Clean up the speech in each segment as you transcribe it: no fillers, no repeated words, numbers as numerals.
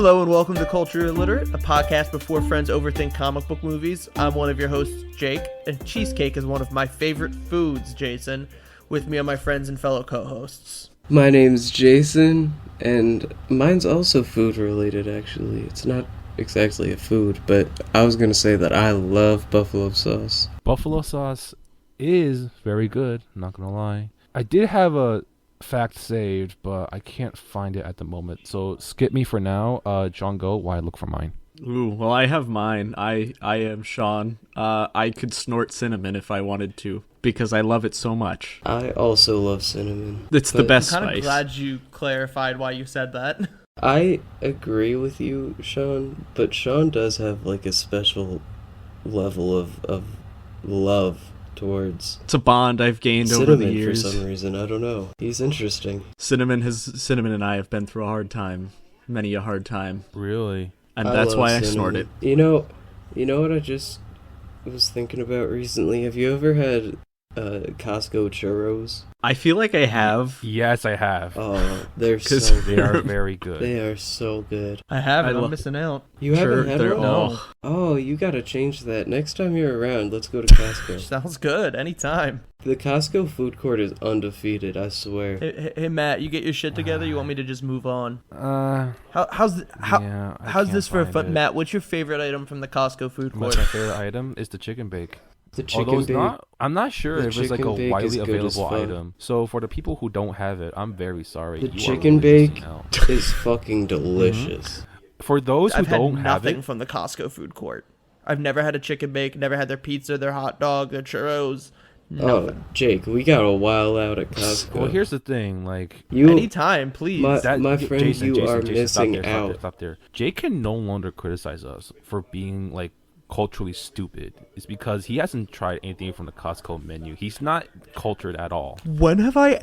Hello and welcome to Culture Illiterate, a podcast before friends overthink comic book movies. I'm one of your hosts, Jake, and cheesecake is one of my favorite foods, Jason. With me are my friends and fellow co-hosts. My name's Jason, and mine's also food related, actually. It's not exactly a food, but I was gonna say that I love buffalo sauce. Buffalo sauce is very good, not gonna lie. I did have a fact saved, but I can't find it at the moment, so skip me for now. John, go while I look for mine. Ooh, well, I have mine. I am Sean. I could snort cinnamon if I wanted to, because I love it so much. I also love cinnamon. It's the best I'm kind of spice. glad you clarified why you said that. I agree with you, Sean, but Sean does have like a special level of love towards It's a bond I've gained over the cinnamon years. for some reason. I don't know. He's interesting. Cinnamon and I have been through a hard time, many a hard time, Really? and I that's love why I cinnamon. snort it. You know what I just was thinking about recently? Have you ever had Costco churros? I feel like I have. Yes, I have. Oh, they're 'Cause so They good. are very good. They are so good. I haven't. I I'm love- missing out. You haven't had they're one? all. Oh, you gotta change that. Next time you're around, let's go to Costco. Sounds good. Anytime. The Costco food court is undefeated, I swear. Hey, Matt, you get your shit together? You want me to just move on? How's Yeah, I how's can't this for a find fun? it. Matt, what's your favorite item from the Costco food My court? favorite item is the chicken bake. The Although chicken it's bake. not, I'm not sure the if it's like chicken a bake is widely good as available fuck. item. So for the people who don't have it, I'm very sorry. The You are chicken really bake missing out. is fucking delicious. For those who I've had don't have nothing it, from the Costco food court. I've never had a chicken bake, never had their pizza, their hot dog, their churros. Oh, Nothing. Jake, we got a while out at Costco. well, here's the thing, like you, Anytime, please. My- that, friend, Jason, you Jason, are Jason, missing stop there, out. Stop there. Jake can no longer criticize us for being like culturally stupid. It's because he hasn't tried anything from the Costco menu. He's not cultured at all. When have I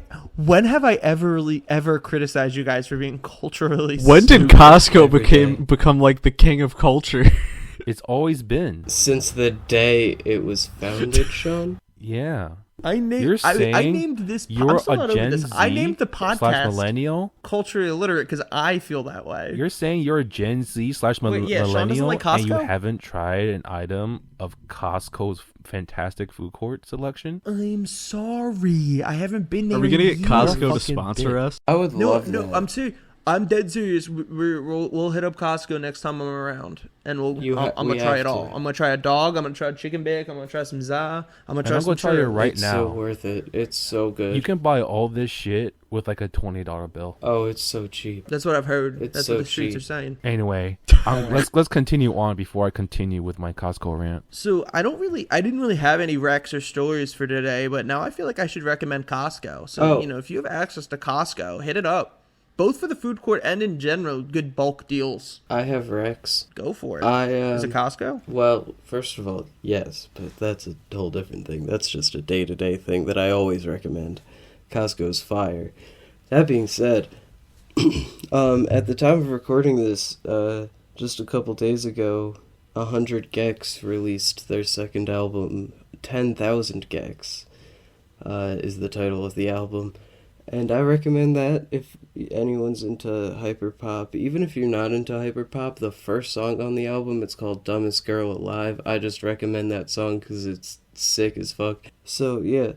ever criticized you guys for being culturally When did stupid? Costco Every day. become like the king of culture? It's always been. Since the day it was founded, Sean. Yeah. I named You're I saying named this You're I'm still a not over Gen this. Z I named the slash podcast millennial. Culturally Illiterate because I feel that way. You're saying you're a Gen Z slash Wait, yeah, Sean doesn't millennial like and you Costco? haven't tried an item of Costco's fantastic food court selection? I'm sorry. I haven't been there. Are we gonna in get years. Costco fucking to sponsor dick. us? I would No, love no, that. I'm dead serious. We'll hit up Costco next time I'm around, and I'm we gonna try have it all. to. I'm gonna try a dog. I'm gonna try a chicken bake. I'm gonna try some za. I'm gonna And try I'm some gonna tell you churros. right It's now. so worth it. It's so good. You can buy all this shit with like a $20 bill. Oh, it's so cheap. That's what I've heard. It's That's so what the streets cheap. are saying. Anyway, let's continue on before I continue with my Costco rant. So I didn't really have any recs or stories for today, but now I feel like I should recommend Costco. So Oh. if you have access to Costco, hit it up. Both for the food court and in general, good bulk deals. I have Rex. Go for it. Is Is it Costco? Well, first of all, yes, but that's a whole different thing. That's just a day-to-day thing that I always recommend. Costco's fire. That being said, at the time of recording this, just a couple days ago, 100 Gex released their second album. 10,000 Gex is the title of the album. And I recommend that if anyone's into hyperpop. Even if you're not into hyperpop, the first song on the album, it's called Dumbest Girl Alive. I just recommend that song because it's sick as fuck. So, yeah,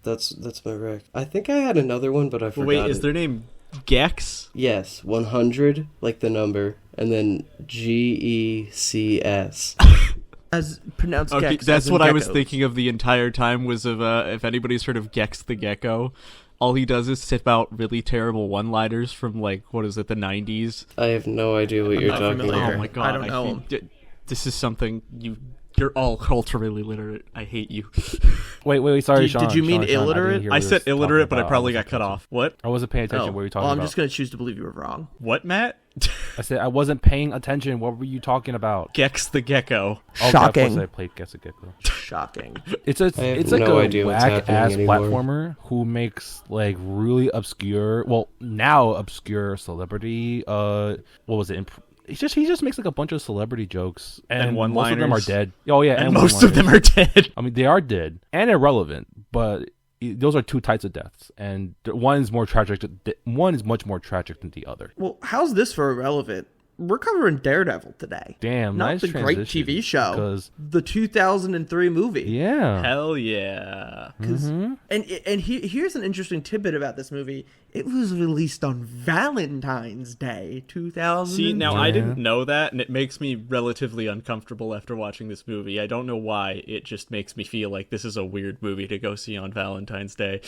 that's my rec. I think I had another one, but I forgot Wait, is it. their name Gex? Yes, 100, like the number, and then GECS. As pronounced Okay, Gex. that's as in what I was geckos. thinking of the entire time. Was of if anybody's heard of Gex the Gecko. All he does is tip out really terrible one-liners from, like, what is it, the 90s? I have no idea what you're not talking familiar. about. Oh my god, I don't know him. This is something you're all culturally literate. I hate you. Wait, sorry, Did- Sean. did you mean Sean, I didn't illiterate? hear I what you said were illiterate, talking but I about. probably got wasn't cut paying off. What? I wasn't paying attention. Oh, What were you talking well, I'm about? just going to choose to believe you were wrong. What, Matt? I said I wasn't paying attention. What were you talking about? Gex the Gecko. Oh, Shocking. Of course I played Guess a Gecko. Shocking. It's I have it's like no a idea what's whack ass happening anymore. platformer who makes like really obscure, well now obscure celebrity. What was it? He just makes like a bunch of celebrity jokes, and most of them are one-liners. dead. Oh yeah, And most of them are dead. I mean, they are dead and irrelevant, but those are two types of deaths, and one is more tragic. One is much more tragic than the other. Well, how's this for irrelevant? we're covering Daredevil today. Damn, not nice the great transition, TV show, because the 2003 movie. yeah, Hell yeah. And here's an interesting tidbit about this movie. It was released on Valentine's Day, 2000. See, now I Yeah. didn't know that, and it makes me relatively uncomfortable after watching this movie. I don't know why. It just makes me feel like this is a weird movie to go see on Valentine's Day.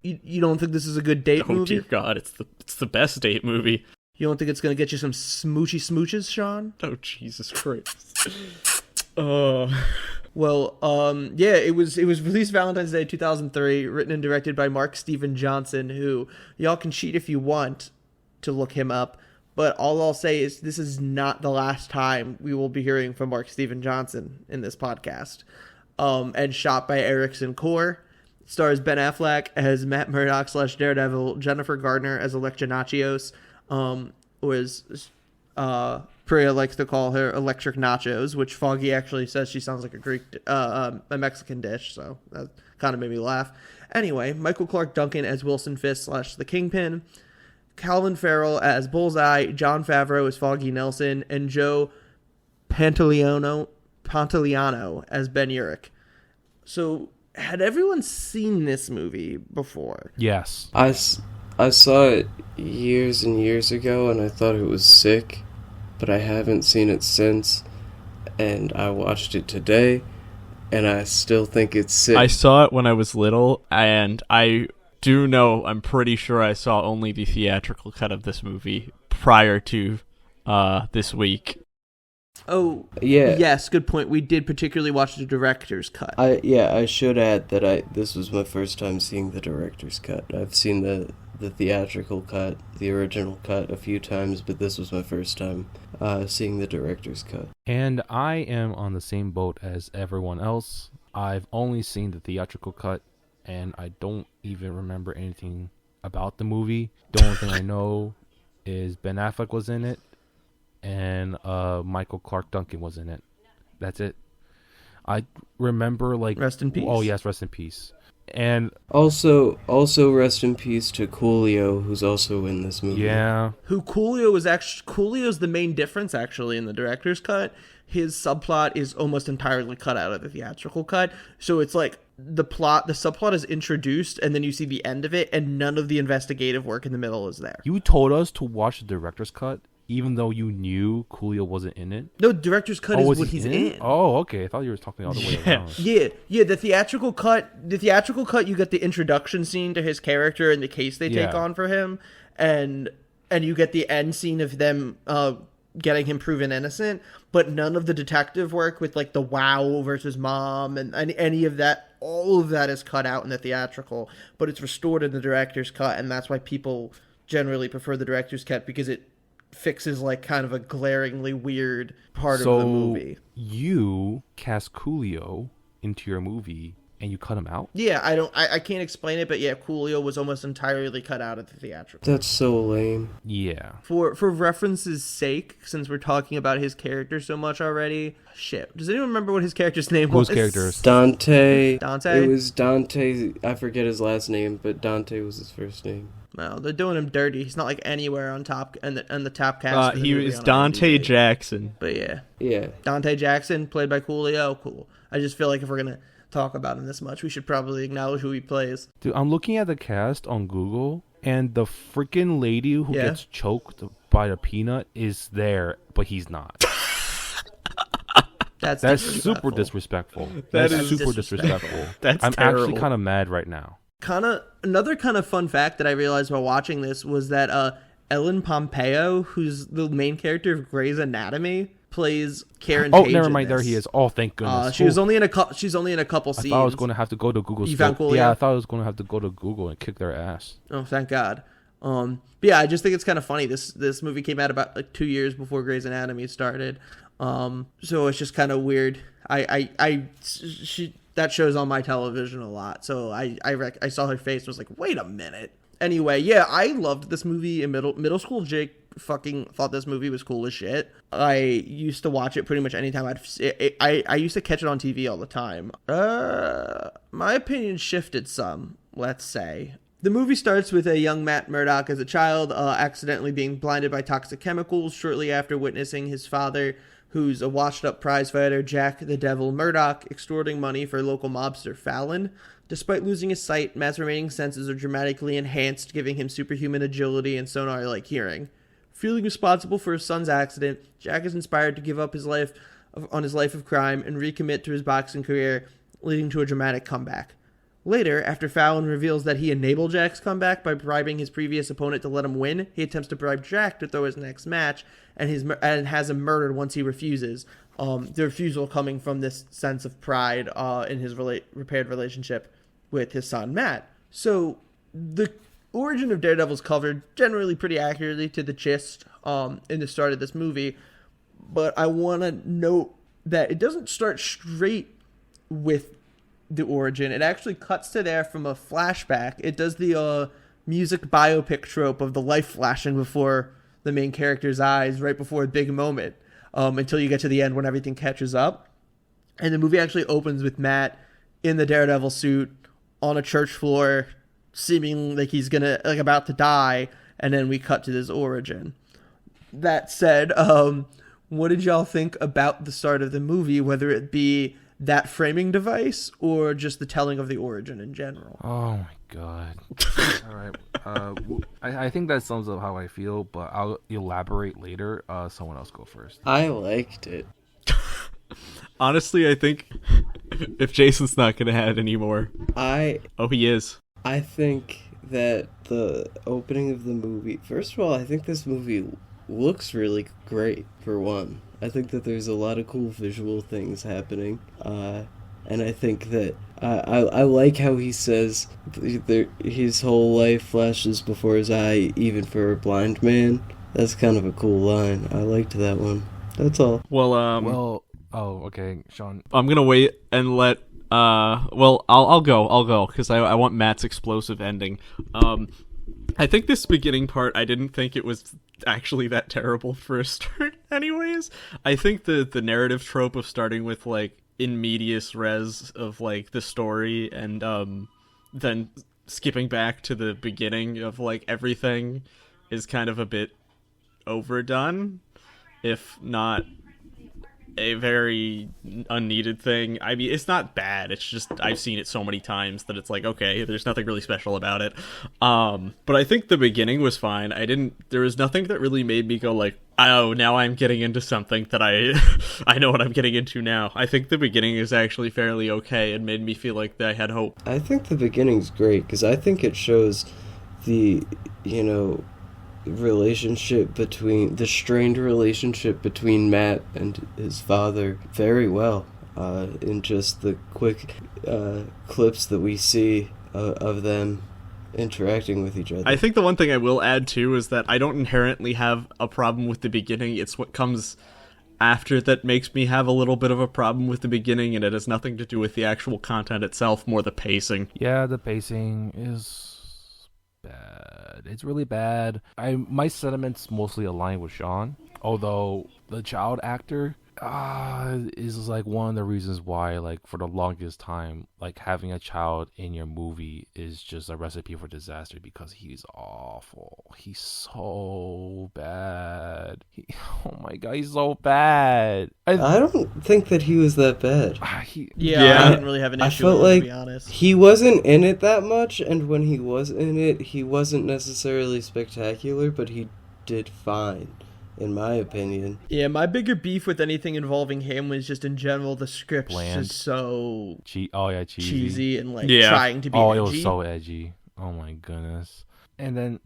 You don't think this is a good date Oh movie? dear God, it's the best date movie. You don't think it's going to get you some smoochy smooches, Sean? Oh Jesus Christ. Oh. Well, yeah, it was released Valentine's Day 2003, written and directed by Mark Steven Johnson, who y'all can cheat if you want to look him up, but all I'll say is this is not the last time we will be hearing from Mark Steven Johnson in this podcast. And shot by Erickson Core. Stars Ben Affleck as Matt Murdock / Daredevil, Jennifer Gardner as Electra Nachios, Priya likes to call her Electric Nachos, which Foggy actually says she sounds like a Mexican dish, so that kind of made me laugh. Anyway, Michael Clark Duncan as Wilson Fisk / the Kingpin, Calvin Farrell as Bullseye, Jon Favreau as Foggy Nelson, and Joe Pantoliano as Ben Urich. So, had everyone seen this movie before? yes. I saw it years and years ago, and I thought it was sick, but I haven't seen it since, and I watched it today, and I still think it's sick. I saw it when I was little, and I'm pretty sure I saw only the theatrical cut of this movie prior to this week. Oh, Yeah. yes, good point. We did particularly watch the director's cut. I should add that this was my first time seeing the director's cut. I've seen the theatrical cut, the original cut, a few times, but this was my first time seeing the director's cut. And I am on the same boat as everyone else. I've only seen the theatrical cut, and I don't even remember anything about the movie. The only thing I know is Ben Affleck was in it, and Michael Clark Duncan was in it. That's it. I remember, like... Rest in peace. Oh, yes, rest in peace. And... Also rest in peace to Coolio, who's also in this movie. yeah... Coolio's the main difference, actually, in the director's cut. His subplot is almost entirely cut out of the theatrical cut. So it's like the subplot is introduced, and then you see the end of it, and none of the investigative work in the middle is there. You told us to watch the director's cut, even though you knew Coolio wasn't in it? No, director's cut is what he's in. Oh, okay. I thought you were talking all the way around. Yeah, the theatrical cut, you get the introduction scene to his character and the case they take on for him, and you get the end scene of them getting him proven innocent, but none of the detective work with like the wow versus mom and any of that, all of that is cut out in the theatrical, but it's restored in the director's cut, and that's why people generally prefer the director's cut, because it fixes like kind of a glaringly weird part of the movie. You cast Coolio into your movie and you cut him out? Yeah, I can't explain it, but yeah, Coolio was almost entirely cut out of the theatrical. That's so lame. Yeah. For reference's sake, since we're talking about his character so much already, shit. Does anyone remember what his character's name was? Whose characters? Dante. Dante? It was Dante. I forget his last name, but Dante was his first name. No, they're doing him dirty. He's not like anywhere on top and the top cast. He was Dante Jackson. But yeah, Yeah. Dante Jackson, played by Coolio. Cool. I just feel like if we're gonna talk about him this much, we should probably acknowledge who he plays. Dude, I'm looking at the cast on Google, and the freaking lady who Yeah. gets choked by the peanut is there, but he's not. That's super disrespectful. That That's is super disrespectful. disrespectful. That's I'm actually terrible. kind of mad right now. Another kind of fun fact that I realized while watching this was that Ellen Pompeo, who's the main character of Grey's Anatomy, plays Karen. Oh, Page never in mind. There this. he is. Oh, thank goodness. She was Oh, only in a couple I scenes. thought I was going to have to go to Google. You found Coolio? Yeah, I thought I was going to have to go to Google and kick their ass. Oh, thank God. But yeah, I just think it's kind of funny. This movie came out about like 2 years before Grey's Anatomy started. So it's just kind of weird. That show's on my television a lot. So I saw her face and was like, wait a minute. Anyway, yeah, I loved this movie in middle school. Jake fucking thought this movie was cool as shit. I used to watch it pretty much anytime I used to catch it on TV all the time. My opinion shifted some, let's say. The movie starts with a young Matt Murdock as a child accidentally being blinded by toxic chemicals shortly after witnessing his father, who's a washed-up prizefighter, Jack the Devil Murdock, extorting money for local mobster Fallon. Despite losing his sight, Matt's remaining senses are dramatically enhanced, giving him superhuman agility and sonar-like hearing. Feeling responsible for his son's accident, Jack is inspired to give up his life of crime and recommit to his boxing career, leading to a dramatic comeback. Later, after Fallon reveals that he enabled Jack's comeback by bribing his previous opponent to let him win, he attempts to bribe Jack to throw his next match, and has him murdered once he refuses. The refusal coming from this sense of pride in his repaired relationship with his son Matt. So the origin of Daredevil is covered generally pretty accurately to the gist in the start of this movie, but I want to note that it doesn't start straight with the origin. It actually cuts to there from a flashback. It does the music biopic trope of the life flashing before the main character's eyes right before a big moment, until you get to the end when everything catches up. And the movie actually opens with Matt in the Daredevil suit on a church floor, seeming like he's about to die, and then we cut to his origin. That said, what did y'all think about the start of the movie, whether it be that framing device or just the telling of the origin in general? Oh my god. All right. I think that sums up how I feel, but I'll elaborate later. Someone else go first. I liked it. Honestly, I think if Jason's not going to add any more. Oh, he is. I think that the opening of the movie, first of all, I think this movie looks really great, for one. I think that there's a lot of cool visual things happening, and I think that I like how he says his whole life flashes before his eye, even for a blind man. That's kind of a cool line. I liked that one. That's all. Well, okay, Sean. I'm gonna wait and let. I'll go because I want Matt's explosive ending. I think this beginning part, I didn't think it was actually that terrible for a start anyways. I think the narrative trope of starting with, like, in medias res of, like, the story and then skipping back to the beginning of, like, everything is kind of a bit overdone, if not a very unneeded thing. I mean, it's not bad. It's just I've seen it so many times that it's like, okay, there's nothing really special about it. But I think the beginning was fine. There was nothing that really made me go like, oh, now I'm getting into something that I know what I'm getting into now. I think the beginning is actually fairly okay and made me feel like I had hope. I think the beginning's great because I think it shows the, the strained relationship between Matt and his father very well, in just the quick clips that we see of them interacting with each other. I think the one thing I will add too is that I don't inherently have a problem with the beginning. It's what comes after that makes me have a little bit of a problem with the beginning, and it has nothing to do with the actual content itself, more the pacing. Yeah, the pacing is bad. It's really bad. My sentiments mostly align with Sean, although the child actor is like one of the reasons why, like, for the longest time, like, having a child in your movie is just a recipe for disaster because he's awful. He's so bad. Oh my god, he's so bad. I don't think that he was that bad. I didn't really have an issue with him, to be honest. He wasn't in it that much, and when he was in it, he wasn't necessarily spectacular, but he did fine, in my opinion. Yeah, my bigger beef with anything involving him was just in general the script's just so cheesy and trying to be edgy. It was so edgy. Oh my goodness. And then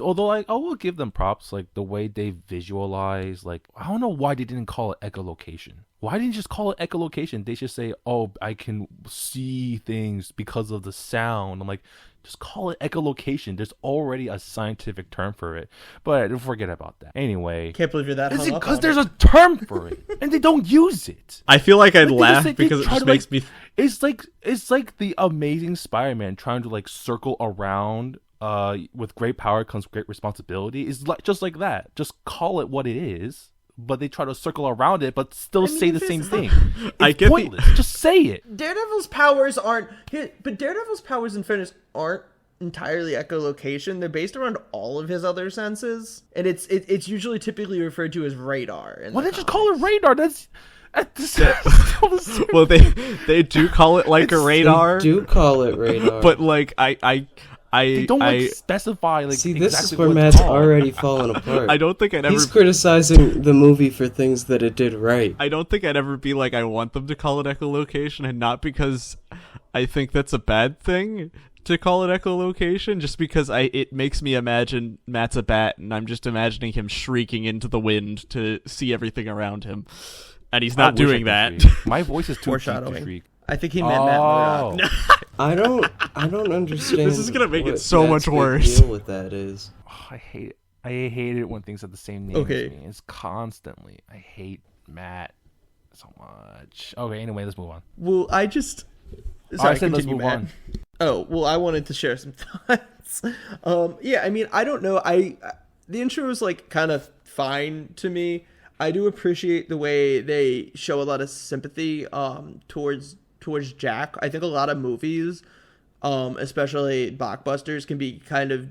although I will give them props, like the way they visualize, like, I don't know why they didn't call it echolocation. Why didn't you just call it echolocation? They should say, oh, I can see things because of the sound. I'm like, just call it echolocation. There's already a scientific term for it. But forget about that. Anyway. Can't believe you're that hung up because there's a term for it. And they don't use it. I feel like I'd laugh because it just makes me... It's like the Amazing Spider-Man trying to, like, circle around with great power comes great responsibility. It's just like that. Just call it what it is. But they try to circle around it, but still say the same thing. It's pointless. Just say it. Daredevil's powers aren't... But Daredevil's powers, in fairness, aren't entirely echolocation. They're based around all of his other senses, and it's usually typically referred to as radar. Why did you call it radar? That's well, they do call it like a radar. They do call it radar, but like they don't specify like. See, exactly this is where what Matt's it's called. already fallen apart. I don't think I'd ever. He's criticizing the movie for things that it did right. I don't think I'd ever be like, I want them to call it echolocation, and not because I think that's a bad thing to call it echolocation, just because it makes me imagine Matt's a bat, and I'm just imagining him shrieking into the wind to see everything around him, and he's not doing that. My voice is too deep to Foreshadowing. shriek. I think he meant Matt Murdock. I don't understand. This is gonna make it what so Matt's much big worse. Deal with that is. Oh, I hate it when things have the same name as me. It's constantly. I hate Matt so much. Okay, anyway, let's move on. Well, I just. I Sorry, said let's continue, move Matt. on. Oh, well, I wanted to share some thoughts. Yeah, I mean, I don't know. The intro is like kind of fine to me. I do appreciate the way they show a lot of sympathy towards Jack. I think a lot of movies, especially blockbusters, can be kind of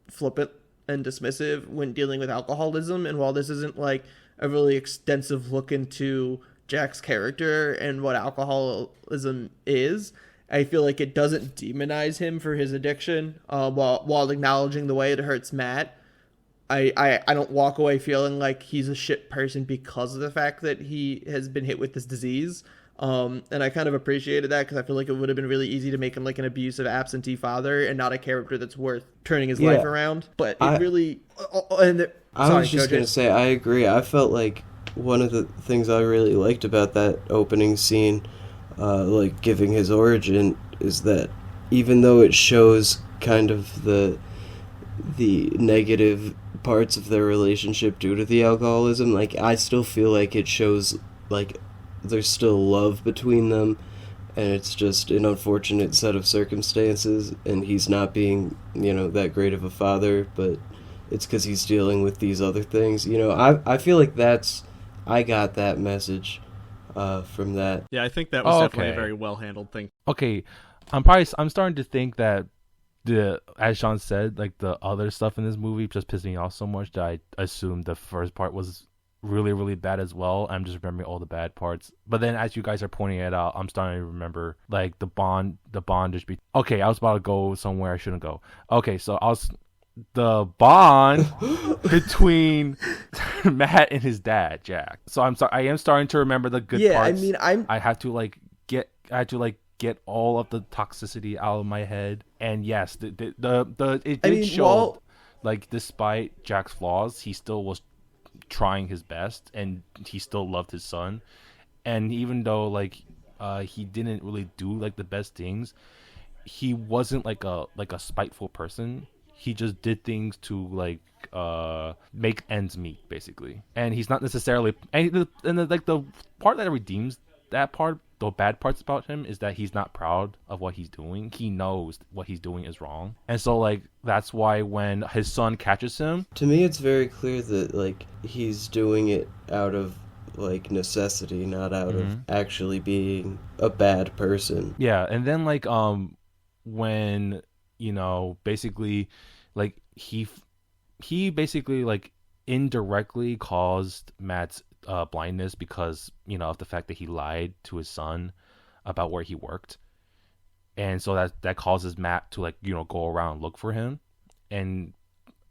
flippant and dismissive when dealing with alcoholism. And while this isn't like a really extensive look into Jack's character and what alcoholism is, I feel like it doesn't demonize him for his addiction, while acknowledging the way it hurts Matt. I don't walk away feeling like he's a shit person because of the fact that he has been hit with this disease. And I kind of appreciated that because I feel like it would have been really easy to make him like an abusive absentee father and not a character that's worth turning his life around. But it really... I was just going to say, I agree. I felt like one of the things I really liked about that opening scene, like giving his origin, is that even though it shows kind of the negative parts of their relationship due to the alcoholism, like I still feel like it shows like there's still love between them, and it's just an unfortunate set of circumstances, and he's not being, that great of a father, but it's because he's dealing with these other things. I feel like I got that message from that. Yeah, I think that was definitely a very well handled thing. Okay, I'm starting to think that as Sean said, like the other stuff in this movie just pissed me off so much that I assumed the first part was really, really bad as well. I'm just remembering all the bad parts. But then as you guys are pointing it out, I'm starting to remember like the bondage. Okay, I was about to go somewhere I shouldn't go. Okay, so the bond between Matt and his dad, Jack. So I am starting to remember the good parts. I mean, I had to get all of the toxicity out of my head. And yes, it did show like despite Jack's flaws, he still was trying his best and he still loved his son. And even though like he didn't really do like the best things, he wasn't like a spiteful person. He just did things to like make ends meet basically. And he's not necessarily the part that redeems that part, the bad parts about him, is that he's not proud of what he's doing. He knows what he's doing is wrong. And so like that's why when his son catches him, to me it's very clear that like he's doing it out of like necessity, not out of actually being a bad person. Yeah, and then like when basically like he basically like indirectly caused Matt's blindness because of the fact that he lied to his son about where he worked, and so that causes Matt to like go around and look for him, and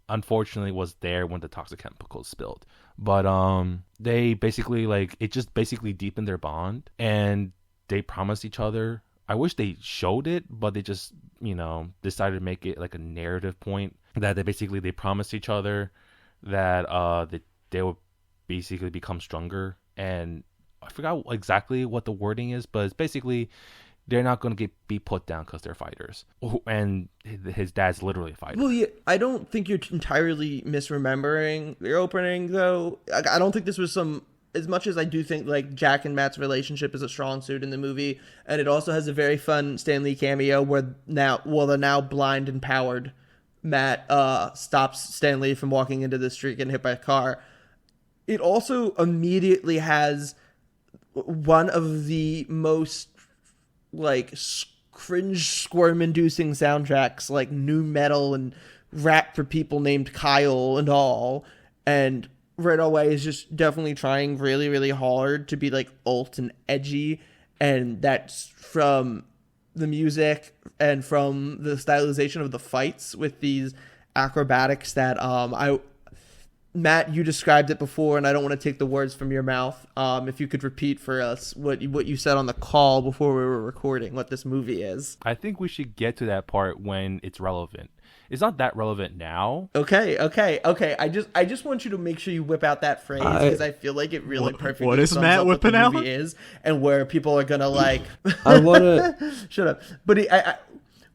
unfortunately was there when the toxic chemicals spilled. But they basically like it just basically deepened their bond, and they promised each other. I wish they showed it, but they just decided to make it like a narrative point that they promised each other that they would basically become stronger. And I forgot exactly what the wording is, but it's basically they're not going to be put down because they're fighters. And his dad's literally a fighter. Well, yeah, I don't think you're entirely misremembering your opening, though. I don't think this was as much as I do think like Jack and Matt's relationship is a strong suit in the movie, and it also has a very fun Stan Lee cameo where the now blind and powered Matt stops Stan Lee from walking into the street getting hit by a car. It also immediately has one of the most like cringe squirm-inducing soundtracks like nu metal and rap for people named Kyle and all. And Right Away is just definitely trying really, really hard to be like alt and edgy. And that's from the music and from the stylization of the fights with these acrobatics that Matt, you described it before, and I don't want to take the words from your mouth. If you could repeat for us what you said on the call before we were recording, what this movie is. I think we should get to that part when it's relevant. It's not that relevant now. Okay. I just want you to make sure you whip out that phrase because I feel like it really perfectly what is sums Matt up whipping what the out? movie is and where people are gonna like. I want to... Shut up. But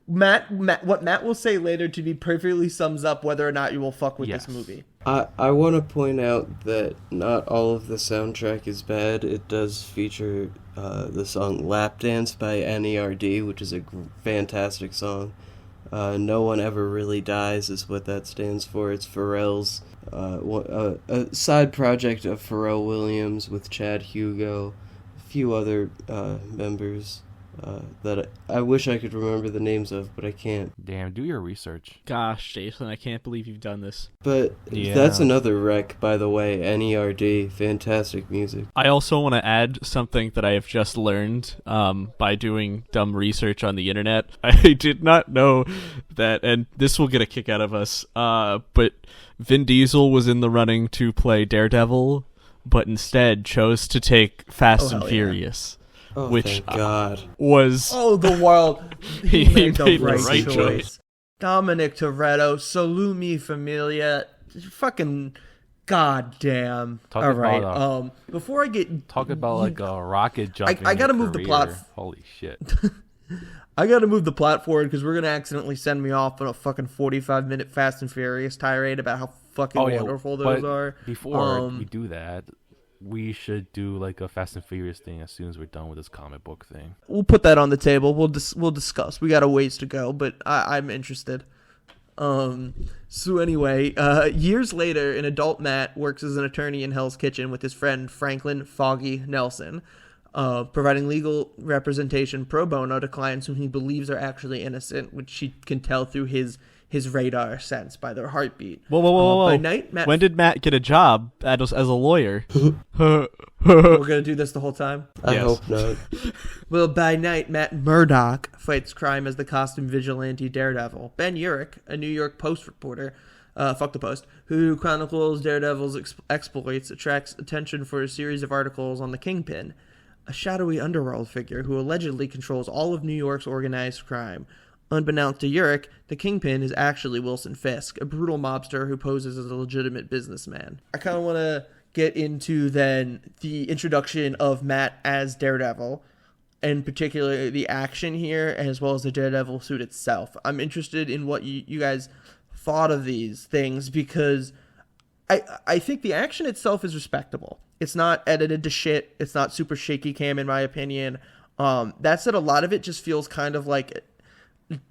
Matt, what Matt will say later to me perfectly sums up whether or not you will fuck with this movie. I want to point out that not all of the soundtrack is bad. It does feature the song Lap Dance by NERD, which is a fantastic song. No One Ever Really Dies is what that stands for. It's Pharrell's a side project of Pharrell Williams with Chad Hugo, a few other members that I wish I could remember the names of, but I can't. Damn, do your research. Gosh, Jason, I can't believe you've done this. But that's another rec, by the way. NERD, fantastic music. I also want to add something that I have just learned by doing dumb research on the internet. I did not know that, and this will get a kick out of us, but Vin Diesel was in the running to play Daredevil, but instead chose to take Fast and Furious. Oh, which thank God. Was the world. He made the right choice. choice. Dominic Toretto, salumi familia, fucking goddamn. Talk All about right. Before I get talk about like a rocket jump. I gotta move the plot. Holy shit. I gotta move the plot forward because we're gonna accidentally send me off on a fucking 45-minute Fast and Furious tirade about how fucking wonderful those are. Before we do that, we should do like a Fast and Furious thing as soon as we're done with this comic book thing. We'll put that on the table. We'll discuss. We got a ways to go, but I'm interested. So anyway, years later, an adult Matt works as an attorney in Hell's Kitchen with his friend Franklin Foggy Nelson, providing legal representation pro bono to clients whom he believes are actually innocent, which he can tell through his radar sense by their heartbeat. Whoa. By night, when did Matt get a job as a lawyer? We're going to do this the whole time? I hope not. Well, by night, Matt Murdock fights crime as the costume vigilante Daredevil. Ben Urich, a New York Post reporter, fuck the Post, who chronicles Daredevil's exploits, attracts attention for a series of articles on the Kingpin, a shadowy underworld figure who allegedly controls all of New York's organized crime. Unbeknownst to Urich, the Kingpin is actually Wilson Fisk, a brutal mobster who poses as a legitimate businessman. I kind of want to get into then the introduction of Matt as Daredevil, and particularly the action here, as well as the Daredevil suit itself. I'm interested in what you guys thought of these things, because I think the action itself is respectable. It's not edited to shit. It's not super shaky cam, in my opinion. That said, a lot of it just feels kind of like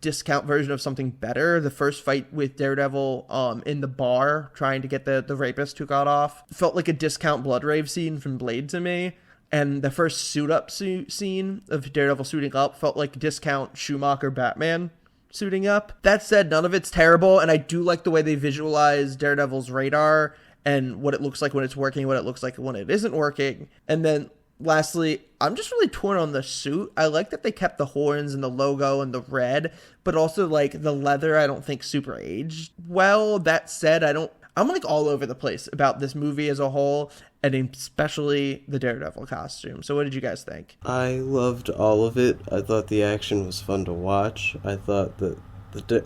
discount version of something better. The first fight with Daredevil in the bar trying to get the rapist who got off felt like a discount blood rave scene from Blade to me, and the first suit up scene of Daredevil suiting up felt like discount Schumacher Batman suiting up. That said, none of it's terrible, and I do like the way they visualize Daredevil's radar and what it looks like when it's working, what it looks like when it isn't working. And then lastly, I'm just really torn on the suit. I like that they kept the horns and the logo and the red, but also like the leather I don't think super aged well. That said, I'm like all over the place about this movie as a whole, and especially the Daredevil costume. So what did you guys think? I loved all of it. I thought the action was fun to watch. I thought that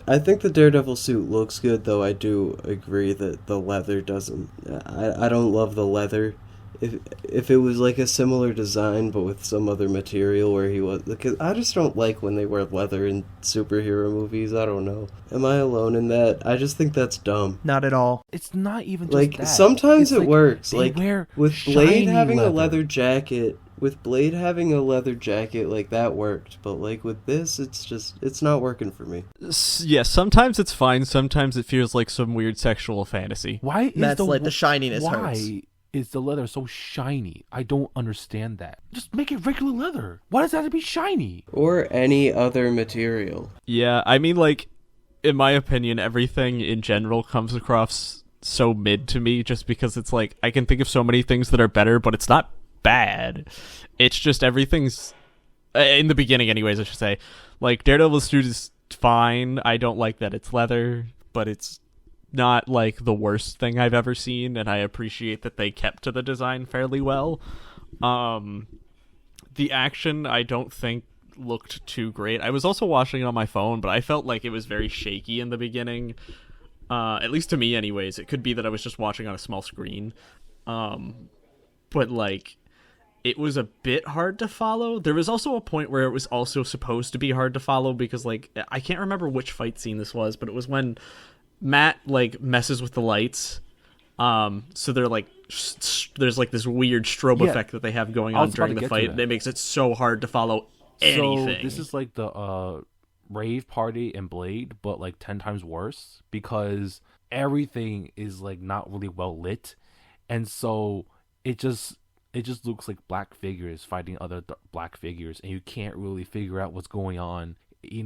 I think the Daredevil suit looks good, though I do agree that the leather doesn't. I don't love the leather. If it was like a similar design but with some other material where he was, because I just don't like when they wear leather in superhero movies. I don't know. Am I alone in that? I just think that's dumb. Not at all. It's not even just like that. Sometimes it works. They like wear with Blade having leather. a leather jacket. With Blade having a leather jacket, like that worked, but like with this, it's not working for me. Yeah, sometimes it's fine. Sometimes it feels like some weird sexual fantasy. Why is That's like the shininess why hurts. is the leather so shiny? I don't understand that. Just make it regular leather. Why does it have to be shiny? Or any other material. Yeah, I mean, like, in my opinion, everything in general comes across so mid to me just because it's like, I can think of so many things that are better, but it's not bad. It's just everything's, in the beginning anyways, I should say, like, Daredevil's suit is fine. I don't like that it's leather, but it's not, like, the worst thing I've ever seen, and I appreciate that they kept to the design fairly well. The action, I don't think looked too great. I was also watching it on my phone, but I felt like it was very shaky in the beginning. At least to me anyways. It could be that I was just watching on a small screen. But like, it was a bit hard to follow. There was also a point where it was also supposed to be hard to follow because, like, I can't remember which fight scene this was, but it was when Matt, like, messes with the lights. So they're like, there's like this weird strobe effect that they have going on during the fight that makes it so hard to follow anything. So this is like the rave party in Blade, but like 10 times worse because everything is like not really well lit, and so it just looks like black figures fighting other black figures, and you can't really figure out what's going on. You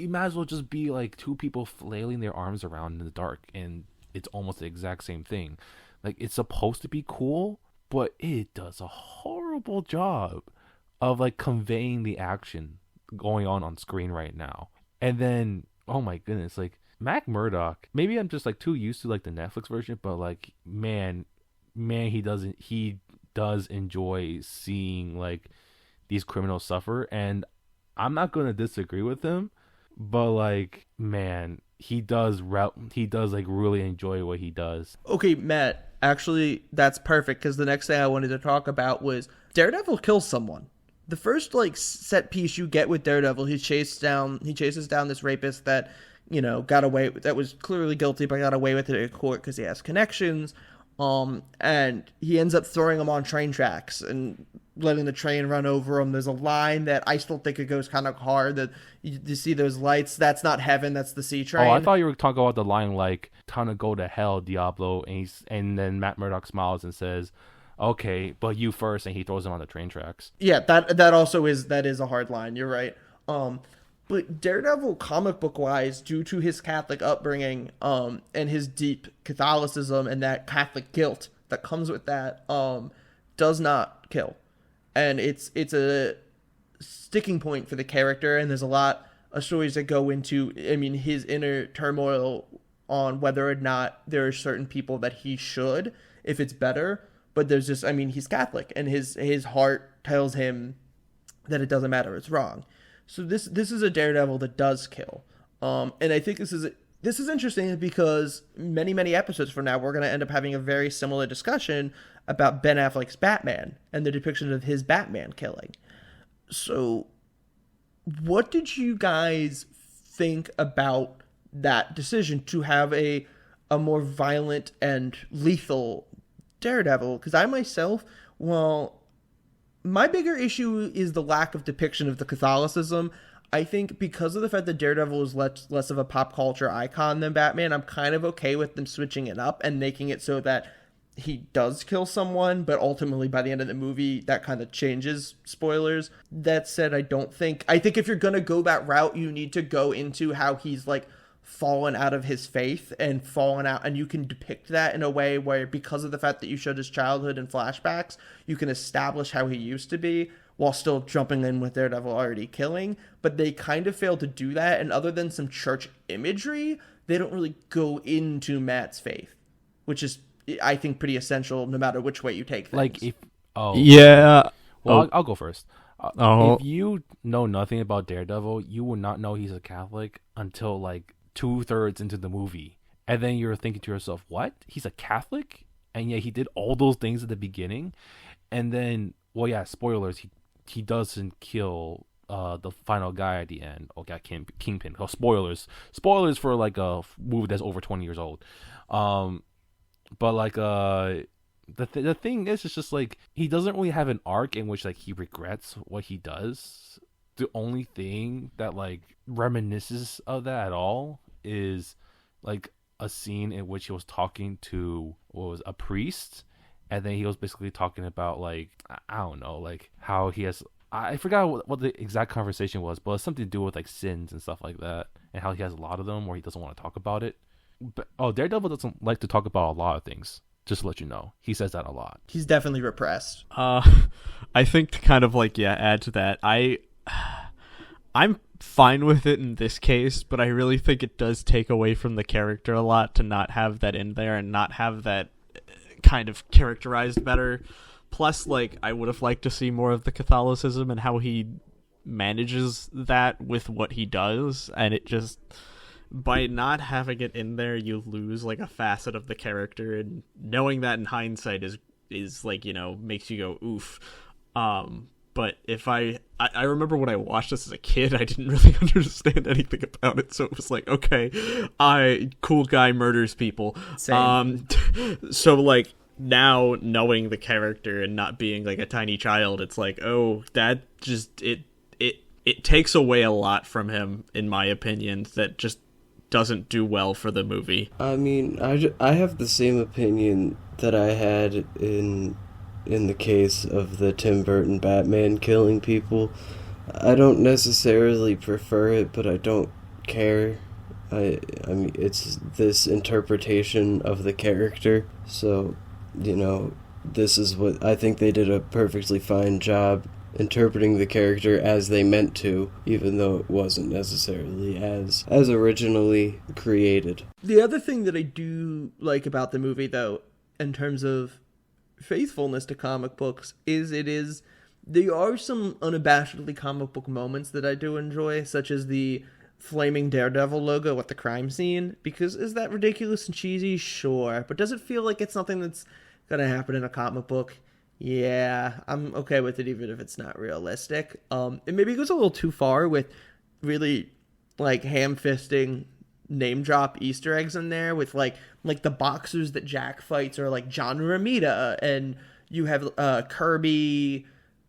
might as well just be like two people flailing their arms around in the dark, and it's almost the exact same thing. Like, it's supposed to be cool, but it does a horrible job of like conveying the action going on screen right now. And then, oh my goodness, like Matt Murdock, maybe I'm just like too used to like the Netflix version, but like man, he does enjoy seeing like these criminals suffer, and I'm not going to disagree with him, but like, man, he does like really enjoy what he does. Okay, Matt, actually that's perfect, because the next thing I wanted to talk about was Daredevil kills someone. The first like set piece you get with Daredevil, he chases down this rapist that, you know, that was clearly guilty but got away with it in court because he has connections. And he ends up throwing him on train tracks and letting the train run over him. There's a line that I still think it goes kind of hard, that you see those lights. That's not heaven. That's the C train. Oh, I thought you were talking about the line like, "Time to go to hell, Diablo," and then Matt Murdock smiles and says, "Okay, but you first," and he throws him on the train tracks. Yeah, that also is a hard line. You're right. But Daredevil, comic book wise, due to his Catholic upbringing, and his deep Catholicism and that Catholic guilt that comes with that, does not kill, and it's a sticking point for the character. And there's a lot of stories that go into, I mean, his inner turmoil on whether or not there are certain people that he should, if it's better. But there's just, I mean, he's Catholic, and his heart tells him that it doesn't matter, it's wrong. So this is a Daredevil that does kill. And I think this is interesting because many episodes from now, we're going to end up having a very similar discussion about Ben Affleck's Batman and the depiction of his Batman killing. So what did you guys think about that decision to have a more violent and lethal Daredevil? Because I myself, my bigger issue is the lack of depiction of the Catholicism. I think because of the fact that Daredevil is less of a pop culture icon than Batman, I'm kind of okay with them switching it up and making it so that he does kill someone, but ultimately by the end of the movie, that kind of changes. Spoilers. That said, I think if you're going to go that route, you need to go into how he's like fallen out of his faith and fallen out, and you can depict that in a way where, because of the fact that you showed his childhood and flashbacks, you can establish how he used to be while still jumping in with Daredevil already killing. But they kind of failed to do that, and other than some church imagery, they don't really go into Matt's faith, which is, I think, pretty essential no matter which way you take things. Like, if I'll go first. Oh. If you know nothing about Daredevil, you will not know he's a Catholic until like 2/3 into the movie, and then you're thinking to yourself, what, he's a Catholic, and yet he did all those things at the beginning. And then, well, yeah, spoilers, he doesn't kill the final guy at the end. Okay, Kingpin. Oh, spoilers for like a movie that's over 20 years old. But like the thing is, it's just like, he doesn't really have an arc in which like he regrets what he does. The only thing that like reminisces of that at all is like a scene in which he was talking to a priest, and then he was basically talking about like I don't know, like how he has. I forgot what the exact conversation was, but it's something to do with like sins and stuff like that, and how he has a lot of them where he doesn't want to talk about it. But Daredevil doesn't like to talk about a lot of things. Just to let you know, he says that a lot. He's definitely repressed. I think to kind of like add to that, I'm fine with it in this case, but I really think it does take away from the character a lot to not have that in there and not have that kind of characterized better. Plus, like, I would have liked to see more of the Catholicism and how he manages that with what he does, and it just, by not having it in there, you lose like a facet of the character, and knowing that in hindsight is like, you know, makes you go oof. But if I remember when I watched this as a kid, I didn't really understand anything about it, so it was like, okay, cool guy murders people. Same. So like now knowing the character and not being like a tiny child, it's like, oh, that just it takes away a lot from him, in my opinion, that just doesn't do well for the movie. I mean, I have the same opinion that I had in the case of the Tim Burton Batman killing people. I don't necessarily prefer it, but I don't care. I mean, it's this interpretation of the character. So, you know, this is what I think they did a perfectly fine job interpreting the character as they meant to, even though it wasn't necessarily as originally created. The other thing that I do like about the movie, though, in terms of faithfulness to comic books, is there are some unabashedly comic book moments that I do enjoy, such as the flaming Daredevil logo at the crime scene. Because is that ridiculous and cheesy? Sure. But does it feel like it's something that's gonna happen in a comic book? Yeah, I'm okay with it, even if it's not realistic. It maybe goes a little too far with really like ham-fisting name drop Easter eggs in there with like the boxers that Jack fights are like John Romita, and you have Kirby,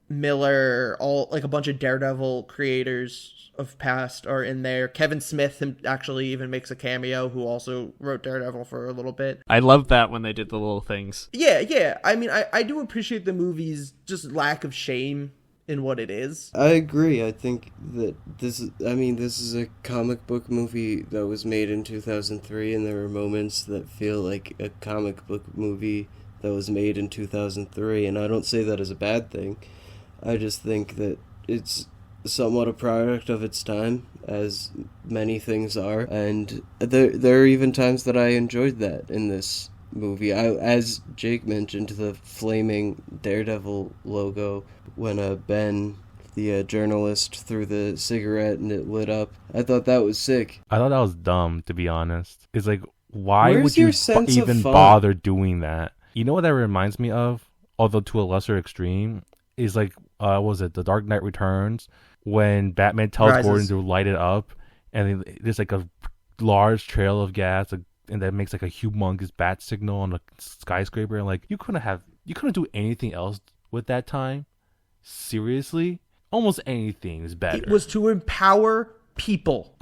Miller, all like a bunch of Daredevil creators of past are in there. Kevin Smith actually even makes a cameo, who also wrote Daredevil for a little bit. I love that when they did the little things. Yeah. I mean, I do appreciate the movie's just lack of shame in what it is. I agree. I think that this is a comic book movie that was made in 2003, and there are moments that feel like a comic book movie that was made in 2003, and I don't say that as a bad thing. I just think that it's somewhat a product of its time, as many things are, and there are even times that I enjoyed that in this movie. As Jake mentioned, the flaming Daredevil logo when Ben, the journalist, threw the cigarette and it lit up, I thought that was sick. I thought that was dumb, to be honest. It's like, why Where's would you your sense of even fun? bother doing that? You know what that reminds me of, although to a lesser extreme, is like, what was it, The Dark Knight Returns, when Batman tells Rises. Gordon to light it up, and there's like a large trail of gas, and that makes like a humongous bat signal on a skyscraper, and like you couldn't do anything else with that time. Seriously, almost anything is better. It was to empower people.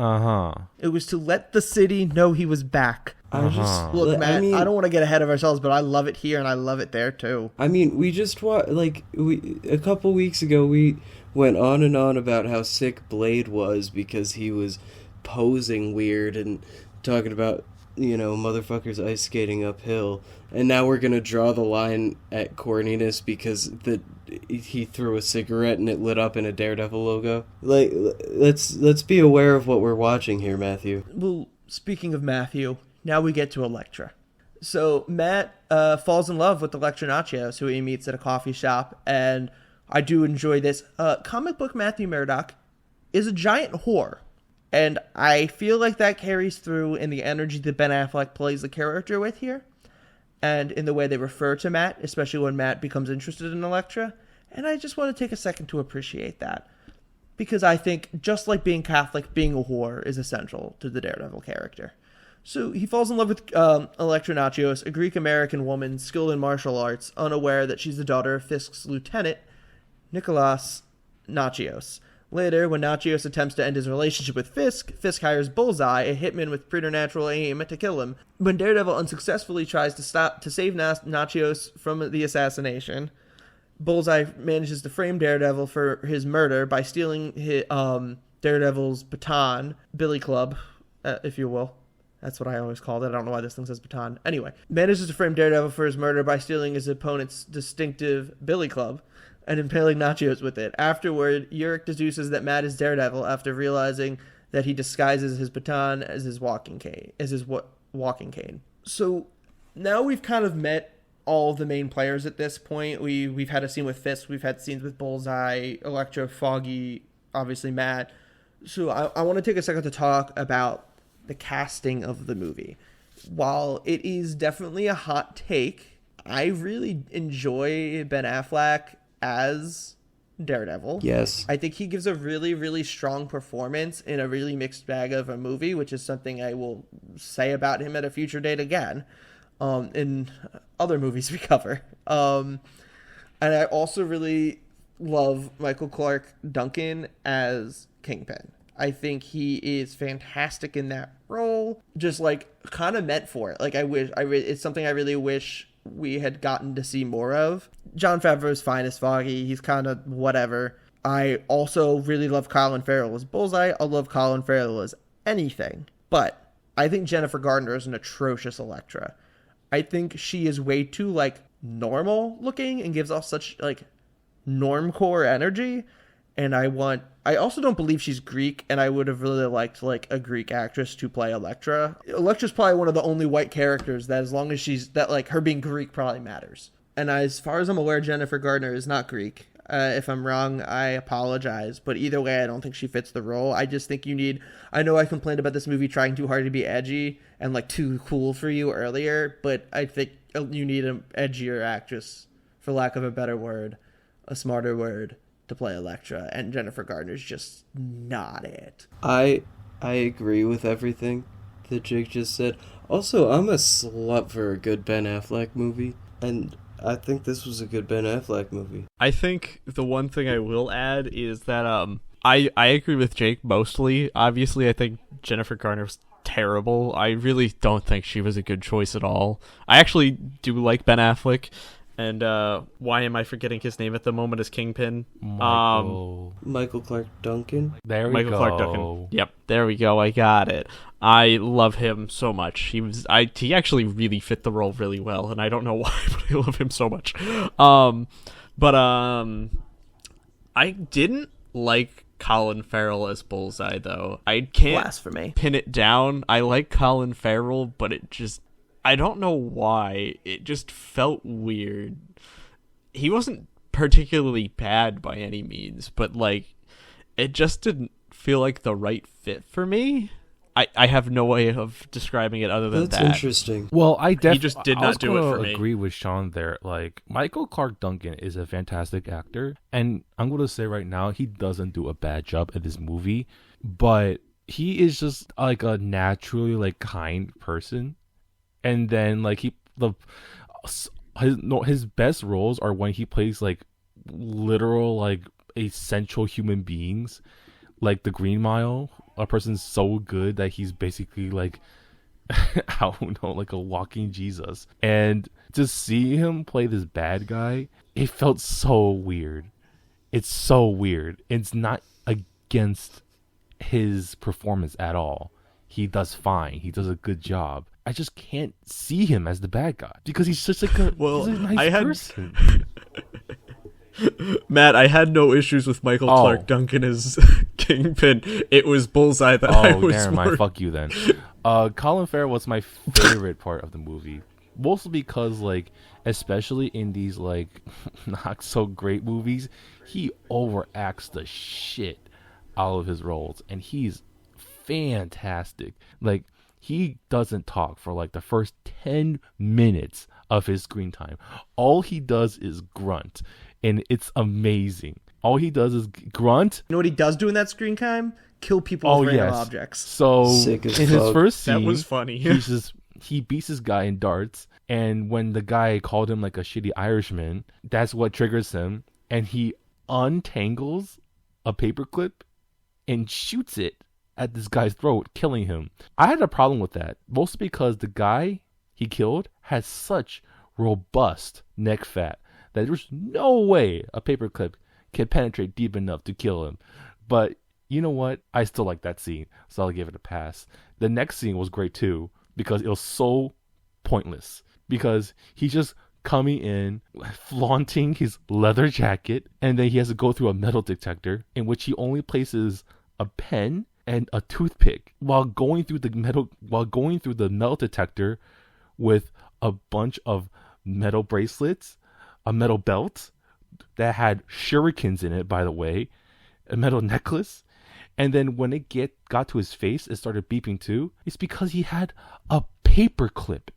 It was to let the city know he was back. Look, Matt, I don't want to get ahead of ourselves, but I love it here and I love it there too. I mean, we just a couple weeks ago we went on and on about how sick Blade was because he was posing weird and talking about, you know, motherfuckers ice skating uphill, and now we're gonna draw the line at corniness because he threw a cigarette and it lit up in a Daredevil logo. Like, let's be aware of what we're watching here, Matthew. Well, speaking of Matthew, now we get to Elektra. So Matt falls in love with Elektra Nachios, who he meets at a coffee shop, and I do enjoy this. Comic book Matthew Murdock is a giant whore, and I feel like that carries through in the energy that Ben Affleck plays the character with here, and in the way they refer to Matt, especially when Matt becomes interested in Elektra. And I just want to take a second to appreciate that, because I think, just like being Catholic, being a whore is essential to the Daredevil character. So he falls in love with Elektra Nachios, a Greek-American woman skilled in martial arts, unaware that she's the daughter of Fisk's lieutenant, Nicholas Nachios. Later, when Nachios attempts to end his relationship with Fisk, Fisk hires Bullseye, a hitman with preternatural aim, to kill him. When Daredevil unsuccessfully tries to save Nachios from the assassination, Bullseye manages to frame Daredevil for his murder by stealing Daredevil's baton, Billy Club, if you will. That's what I always called it. I don't know why this thing says baton. Anyway, manages to frame Daredevil for his murder by stealing his opponent's distinctive Billy Club and impaling Nachios with it. Afterward, Urich deduces that Matt is Daredevil after realizing that he disguises his baton as his walking cane. So now we've kind of met all the main players at this point. We've had a scene with Fisk. We've had scenes with Bullseye, Elektra, Foggy, obviously Matt. So I want to take a second to talk about the casting of the movie. While it is definitely a hot take, I really enjoy Ben Affleck as Daredevil. Yes. I think he gives a really, really strong performance in a really mixed bag of a movie, which is something I will say about him at a future date again, in other movies we cover. And I also really love Michael Clarke Duncan as Kingpin. I think he is fantastic in that role, just like kind of meant for it. Like it's something I really wish we had gotten to see more of. Jon Favreau's fine as Foggy. He's kind of whatever. I also really love Colin Farrell as Bullseye. I love Colin Farrell as anything. But I think Jennifer Gardner is an atrocious Elektra. I think she is way too like normal looking and gives off such like normcore energy. And I also don't believe she's Greek, and I would have really liked like a Greek actress to play Elektra. Elektra's probably one of the only white characters that, as long as her being Greek probably matters. And as far as I'm aware, Jennifer Gardner is not Greek. If I'm wrong, I apologize. But either way, I don't think she fits the role. I just think I know I complained about this movie trying too hard to be edgy and like too cool for you earlier, but I think you need an edgier actress, for lack of a better word, a smarter word, to play Elektra, and Jennifer Gardner's just not it. I agree with everything that Jake just said. Also, I'm a slut for a good Ben Affleck movie, and I think this was a good Ben Affleck movie. I think the one thing I will add is that I agree with Jake mostly. Obviously, I think Jennifer Garner's terrible. I really don't think she was a good choice at all. I actually do like Ben Affleck. And why am I forgetting his name at the moment as Kingpin? Michael Clarke Duncan. Michael Clarke Duncan. Yep, there we go. I got it. I love him so much. He actually really fit the role really well, and I don't know why, but I love him so much. I didn't like Colin Farrell as Bullseye though. I can't Blasphemy. Pin it down. I like Colin Farrell, but I don't know why. It just felt weird. He wasn't particularly bad by any means, but like it just didn't feel like the right fit for me. I have no way of describing it other than that. That's interesting. Well, he just did not do it for me. I agree with Sean there. Like, Michael Clarke Duncan is a fantastic actor, and I'm going to say right now, he doesn't do a bad job at this movie, but he is just like a naturally like kind person. And then like his best roles are when he plays like literal like essential human beings, like the Green Mile. A person's so good that he's basically like I don't know, like a walking Jesus. And to see him play this bad guy, it felt so weird. It's so weird. It's not against his performance at all. He does fine. He does a good job. I just can't see him as the bad guy because he's such like he's a nice person. Matt, I had no issues with Michael Clarke Duncan as Kingpin. It was Bullseye that I was never mind. Fuck you then. Colin Farrell was my favorite part of the movie, mostly because like, especially in these like not so great movies, he overacts the shit out of his roles, and he's fantastic. Like, he doesn't talk for like the first 10 minutes of his screen time. All he does is grunt, and it's amazing. All he does is grunt. You know what he does do in that screen time? Kill people with random objects. So in his first scene, that was funny. he beats this guy in darts, and when the guy called him like a shitty Irishman, that's what triggers him, and he untangles a paperclip and shoots it at this guy's throat, killing him. I had a problem with that, mostly because the guy he killed has such robust neck fat that there's no way a paperclip can penetrate deep enough to kill him. But you know what? I still like that scene, so I'll give it a pass. The next scene was great too, because it was so pointless. Because he's just coming in, flaunting his leather jacket, and then he has to go through a metal detector in which he only places a pen and a toothpick while going through the metal detector with a bunch of metal bracelets, a metal belt that had shurikens in it, by the way, a metal necklace. And then when it got to his face, it started beeping too. It's because he had a paperclip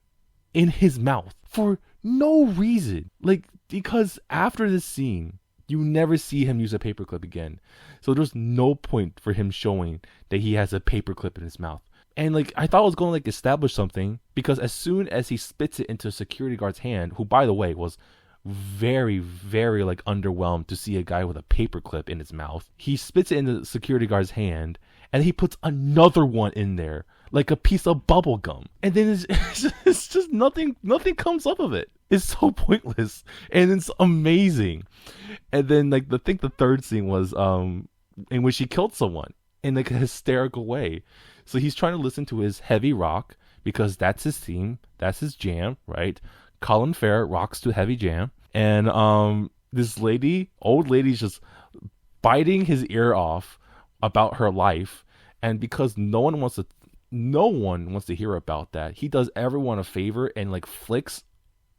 in his mouth for no reason. Like, because after this scene, you never see him use a paperclip again. So there's no point for him showing that he has a paperclip in his mouth. And like, I thought it was going to like establish something, because as soon as he spits it into a security guard's hand, who by the way was very, very like underwhelmed to see a guy with a paperclip in his mouth, he spits it into the security guard's hand, and he puts another one in there like a piece of bubble gum, and then it's just nothing comes up of it. It's so pointless, and it's amazing. And then like I think the third scene was in which he killed someone in like a hysterical way. So he's trying to listen to his heavy rock, because that's his theme, that's his jam, right? Colin Farrell rocks to heavy jam, and this old lady's just biting his ear off about her life, and because no one wants to hear about that, he does everyone a favor and like flicks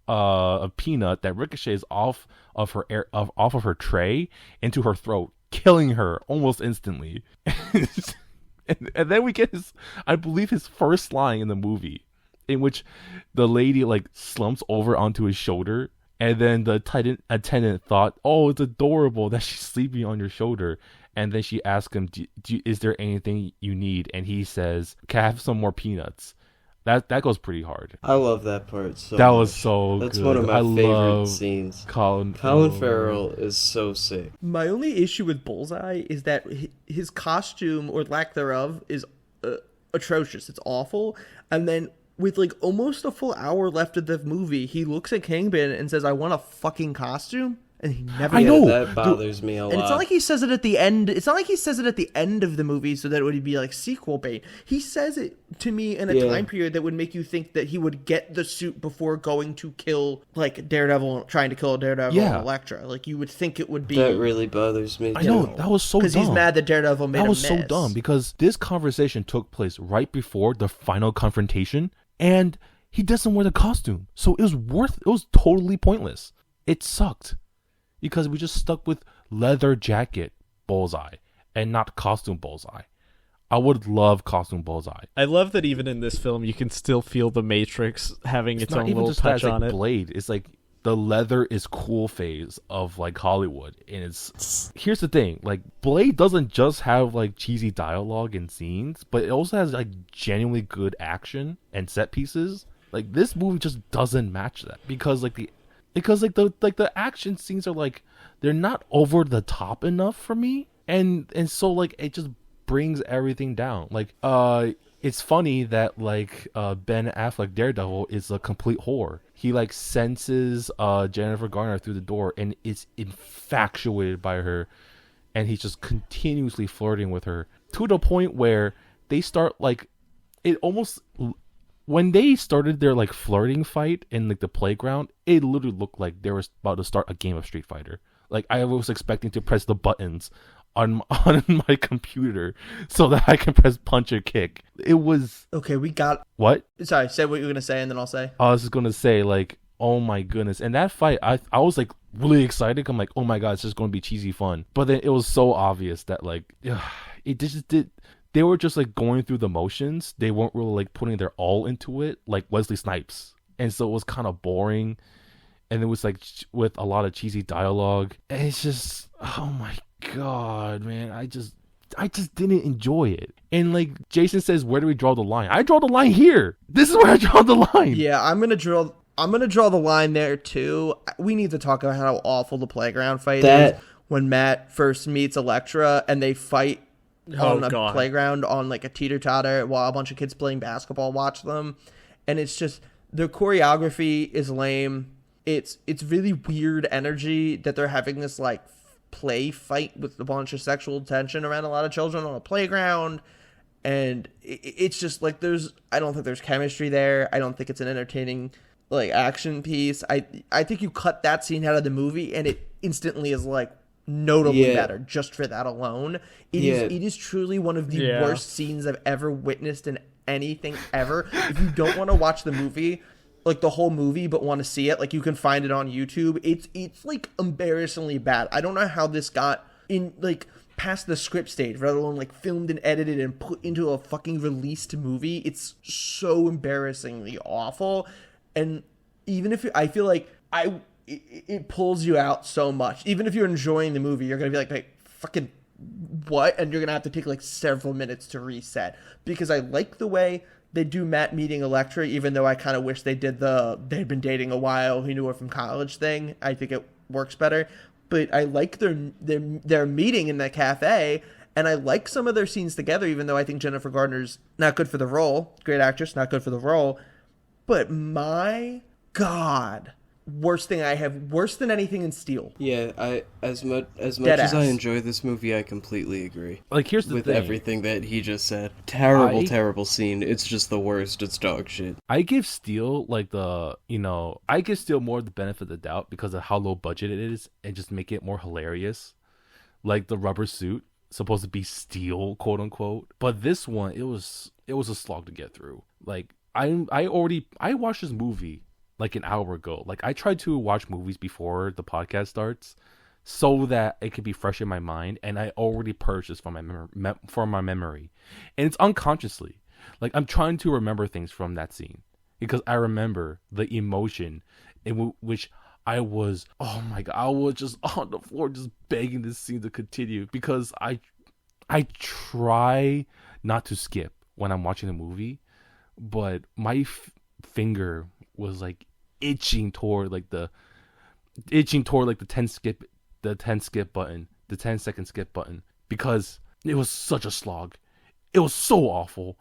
a peanut that ricochets off of her tray into her throat, killing her almost instantly. And then we get I believe his first line in the movie, in which the lady like slumps over onto his shoulder, and then the attendant thought, oh, it's adorable that she's sleeping on your shoulder. And then she asks him, is there anything you need? And he says, can I have some more peanuts? That goes pretty hard. I love that part so That much. was so That's good. one of my I favorite love scenes. Colin Farrell is so sick. My only issue with Bullseye is that his costume, or lack thereof, is atrocious. It's awful. And then with like almost a full hour left of the movie, he looks at Kingpin and says, I want a fucking costume. And he never I know. That bothers me a lot. And it's not like he says it at the end. It's not like he says it at the end of the movie so that it would be like sequel bait. He says it to me in a time period that would make you think that he would get the suit before going to kill like Daredevil, trying to kill Daredevil and Elektra. Like you would think it would be. That really bothers me. I know, that was so dumb. Because he's mad that Daredevil made a mess. That was so dumb, because this conversation took place right before the final confrontation, and he doesn't wear the costume. So it was totally pointless. It sucked. Because we just stuck with leather jacket Bullseye and not costume Bullseye. I would love costume Bullseye. I love that even in this film, you can still feel the Matrix having its own little touch on it. Blade. It's like the leather is cool phase of like Hollywood. And here's the thing, like Blade doesn't just have like cheesy dialogue and scenes, but it also has like genuinely good action and set pieces. Like this movie just doesn't match that, because the action scenes are like, they're not over the top enough for me, and so like it just brings everything down. Like it's funny that like Ben Affleck Daredevil is a complete whore. He like senses Jennifer Garner through the door and is infatuated by her, and he's just continuously flirting with her to the point where they start like, it almost, when they started their like flirting fight in like the playground, it literally looked like they were about to start a game of Street Fighter. Like I was expecting to press the buttons on my computer so that I can press punch or kick. It was okay. We got what? Sorry, say what you were gonna say, and then I'll say. I was just gonna say like, oh my goodness, and that fight, I was like really excited. I'm like, oh my god, it's just gonna be cheesy fun. But then it was so obvious that like, it just did. They were just like going through the motions. They weren't really like putting their all into it, like Wesley Snipes. And so it was kind of boring. And it was like with a lot of cheesy dialogue. And it's just, oh my god, man. I just didn't enjoy it. And like Jason says, where do we draw the line? I draw the line here. This is where I draw the line. Yeah, I'm gonna draw the line there too. We need to talk about how awful the playground fight is. when Matt first meets Elektra and they fight on a playground on like a teeter-totter while a bunch of kids playing basketball watch them. And it's just, the choreography is lame. It's really weird energy that they're having this like play fight with a bunch of sexual tension around a lot of children on a playground. And it's just like I don't think there's chemistry there. I don't think it's an entertaining like action piece. I think you cut that scene out of the movie and it instantly is like notably better just for that alone. It is truly one of the worst scenes I've ever witnessed in anything ever. If you don't want to watch the movie, like the whole movie, but want to see it, like you can find it on YouTube. It's like embarrassingly bad. I don't know how this got in like past the script stage, let alone like filmed and edited and put into a fucking released movie. It's so embarrassingly awful. And even if I feel like it pulls you out so much. Even if you're enjoying the movie, you're gonna be like fucking what? And you're gonna have to take like several minutes to reset, because I like the way they do Matt meeting Elektra, even though I kind of wish they'd been dating a while, he knew her from college thing. I think it works better. But I like their meeting in that cafe, and I like some of their scenes together, even though I think Jennifer Gardner's not good for the role. Great actress, not good for the role. But my God, worst than anything in Steel. Yeah, as much as I enjoy this movie, I completely agree. Like, here's the with thing. Everything that he just said. Terrible scene. It's just the worst. It's dog shit. I give Steel I give Steel more the benefit of the doubt because of how low budget it is, and just make it more hilarious. Like the rubber suit supposed to be steel, quote unquote. But this one, it was a slog to get through. Like I watched this movie like an hour ago. Like I tried to watch movies before the podcast starts so that it could be fresh in my mind, and I already purged this from my memory. And it's unconsciously. Like I'm trying to remember things from that scene because I remember the emotion in which I was, oh my God, I was just on the floor just begging this scene to continue, because I try not to skip when I'm watching a movie, but my finger was like itching toward the 10 second skip button, because it was such a slog. It was so awful.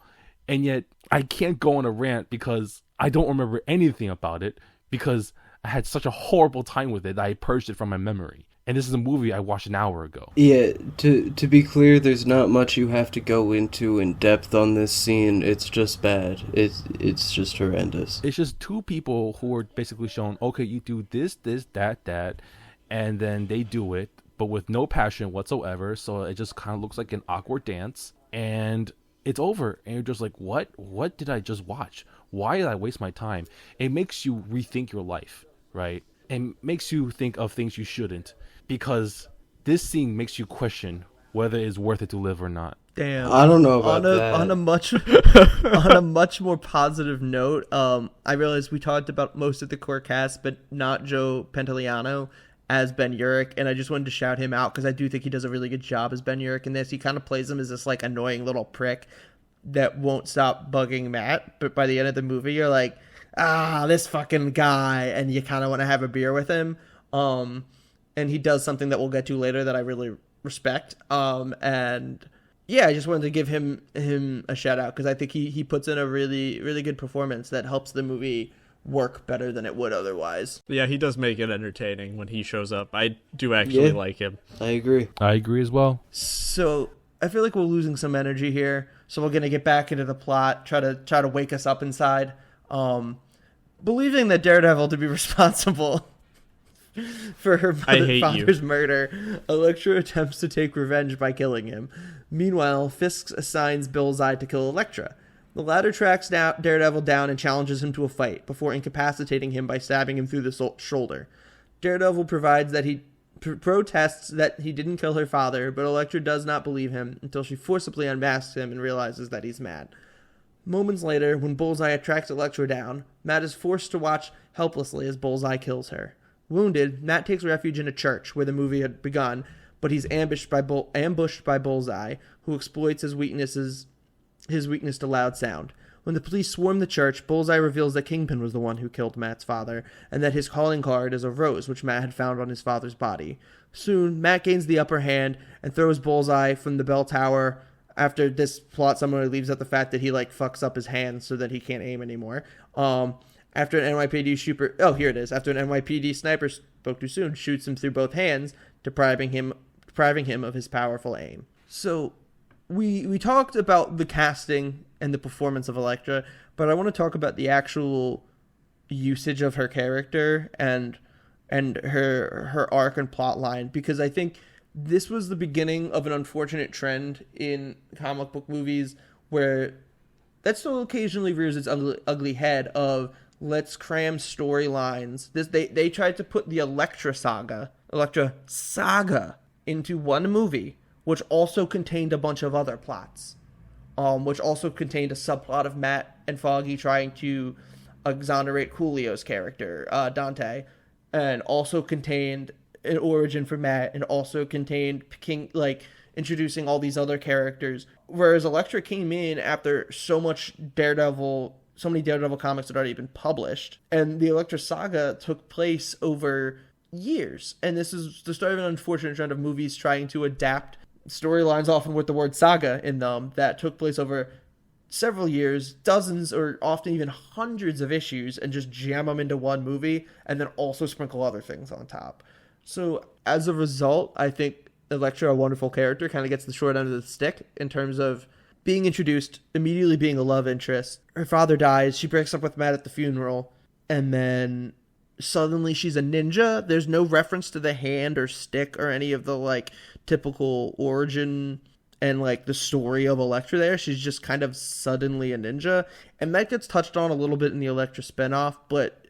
And yet I can't go on a rant because I don't remember anything about it, because I had such a horrible time with it that I purged it from my memory. And this is a movie I watched an hour ago. Yeah, to be clear, there's not much you have to go into in depth on this scene. It's just bad. It's just horrendous. It's just two people who are basically shown, okay, you do this, that, and then they do it, but with no passion whatsoever, so it just kind of looks like an awkward dance, and it's over. And you're just like, what did I just watch? Why did I waste my time? It makes you rethink your life, right? And makes you think of things you shouldn't, because this scene makes you question whether it's worth it to live or not. Damn. I don't know about that. On a much more positive note, I realized we talked about most of the core cast, but not Joe Pantoliano as Ben Urich, and I just wanted to shout him out because I do think he does a really good job as Ben Urich in this. He kind of plays him as this like annoying little prick that won't stop bugging Matt, but by the end of the movie you're like, this fucking guy, and you kind of want to have a beer with him. And he does something that we'll get to later that I really respect. And yeah, I just wanted to give him a shout out because I think he puts in a really, really good performance that helps the movie work better than it would otherwise. Yeah, he does make it entertaining when he shows up. I do actually like him. I agree as well. So I feel like we're losing some energy here, so we're gonna get back into the plot, try to wake us up inside. Believing that Daredevil to be responsible for her father's murder, Elektra attempts to take revenge by killing him. Meanwhile, Fisk assigns Bullseye to kill Elektra. The latter tracks Daredevil down and challenges him to a fight before incapacitating him by stabbing him through the shoulder. Daredevil protests that he didn't kill her father, but Elektra does not believe him until she forcibly unmasks him and realizes that he's mad. Moments later, when Bullseye tracks Elektra down, Matt is forced to watch helplessly as Bullseye kills her. Wounded, Matt takes refuge in a church where the movie had begun, but he's ambushed by Bullseye, who exploits his weakness to loud sound. When the police swarm the church, Bullseye reveals that Kingpin was the one who killed Matt's father, and that his calling card is a rose which Matt had found on his father's body. Soon, Matt gains the upper hand and throws Bullseye from the bell tower. After this plot summary leaves out the fact that he fucks up his hand so that he can't aim anymore. After an NYPD super... Oh, here it is. After an NYPD sniper spoke too soon, shoots him through both hands, depriving him of his powerful aim. So, we talked about the casting and the performance of Elektra, but I want to talk about the actual usage of her character and her arc and plot line, because I think this was the beginning of an unfortunate trend in comic book movies where that still occasionally rears its ugly head of let's cram storylines. They tried to put the Elektra saga into one movie, which also contained a bunch of other plots, which also contained a subplot of Matt and Foggy trying to exonerate Coolio's character, Dante, and also contained an origin for Matt, and also contained introducing all these other characters. Whereas Elektra came in after so many Daredevil comics had already been published, and the Elektra saga took place over years. And this is the start of an unfortunate trend of movies trying to adapt storylines, often with the word saga in them, that took place over several years, dozens or often even hundreds of issues, and just jam them into one movie and then also sprinkle other things on top. So as a result, I think Elektra, a wonderful character, kind of gets the short end of the stick in terms of being introduced, immediately being a love interest. Her father dies, she breaks up with Matt at the funeral, and then suddenly she's a ninja. There's no reference to the hand or stick or any of the typical origin and the story of Elektra there. She's just kind of suddenly a ninja, and that gets touched on a little bit in the Elektra spinoff, but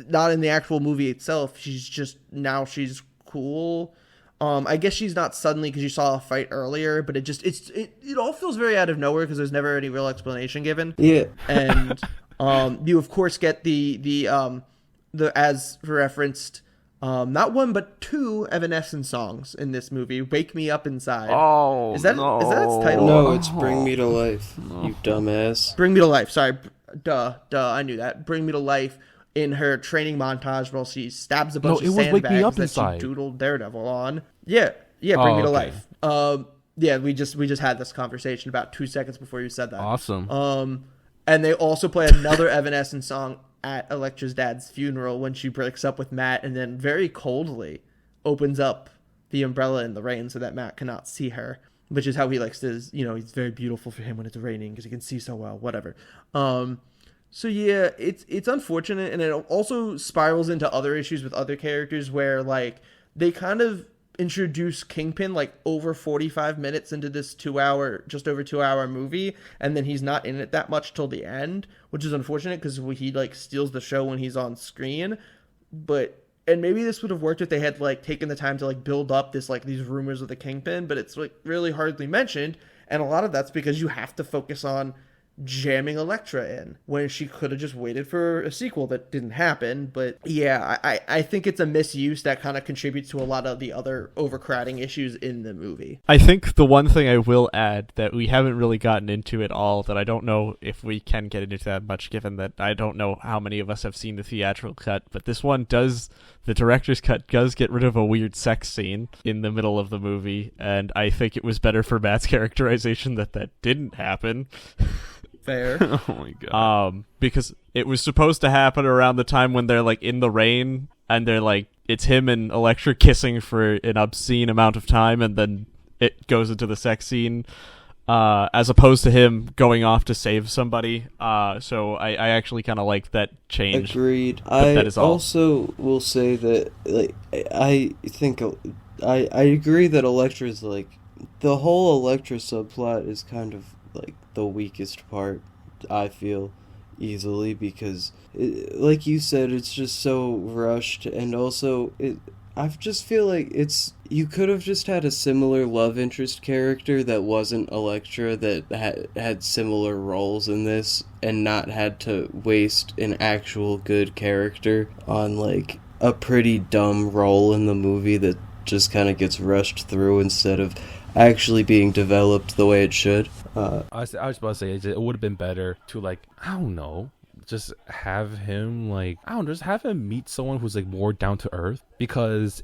not in the actual movie itself. She's cool. I guess she's not suddenly because you saw a fight earlier, but it all feels very out of nowhere because there's never any real explanation given. Yeah. And you of course get the as referenced not one but two Evanescence songs in this movie. Wake Me Up Inside. Oh, is that its title? No, it's Bring Me to Life. You dumbass. Bring Me to Life. Sorry, duh. I knew that. Bring Me to Life. In her training montage, while she stabs a bunch of sandbags that she doodled Daredevil on. Yeah, Bring Me to Life. We just had this conversation about 2 seconds before you said that. Awesome. And they also play another Evanescence song at Elektra's dad's funeral when she breaks up with Matt, and then very coldly opens up the umbrella in the rain so that Matt cannot see her, which is how he likes to. It's very beautiful for him when it's raining because he can see so well. Whatever. So yeah, it's unfortunate, and it also spirals into other issues with other characters where they kind of introduce Kingpin over 45 minutes into this just over 2 hour movie, and then he's not in it that much till the end, which is unfortunate because he steals the show when he's on screen. And maybe this would have worked if they had taken the time to build up this these rumors of the Kingpin, but it's really hardly mentioned, and a lot of that's because you have to focus on jamming Elektra in when she could have just waited for a sequel that didn't happen. But yeah, I think it's a misuse that kind of contributes to a lot of the other overcrowding issues in the movie. I think the one thing I will add that we haven't really gotten into at all, that I don't know if we can get into that much given that I don't know how many of us have seen the theatrical cut, but this one the director's cut does get rid of a weird sex scene in the middle of the movie, and I think it was better for Matt's characterization that didn't happen. Fair. Oh my god. Because it was supposed to happen around the time when they're in the rain, and they're it's him and Elektra kissing for an obscene amount of time, and then it goes into the sex scene, as opposed to him going off to save somebody. So I actually kind of like that change. Agreed. That is all. Also will say that I think I agree that Elektra's the whole Elektra subplot is kind of the weakest part, I feel, easily, because like you said, it's just so rushed, and also I just feel you could have just had a similar love interest character that wasn't Elektra, that had similar roles in this, and not had to waste an actual good character on a pretty dumb role in the movie that just kind of gets rushed through instead of... actually being developed the way it should. I was about to say it would have been better to, like, I don't know, just have him, like, I don't know, just have him meet someone who's, like, more down to earth, because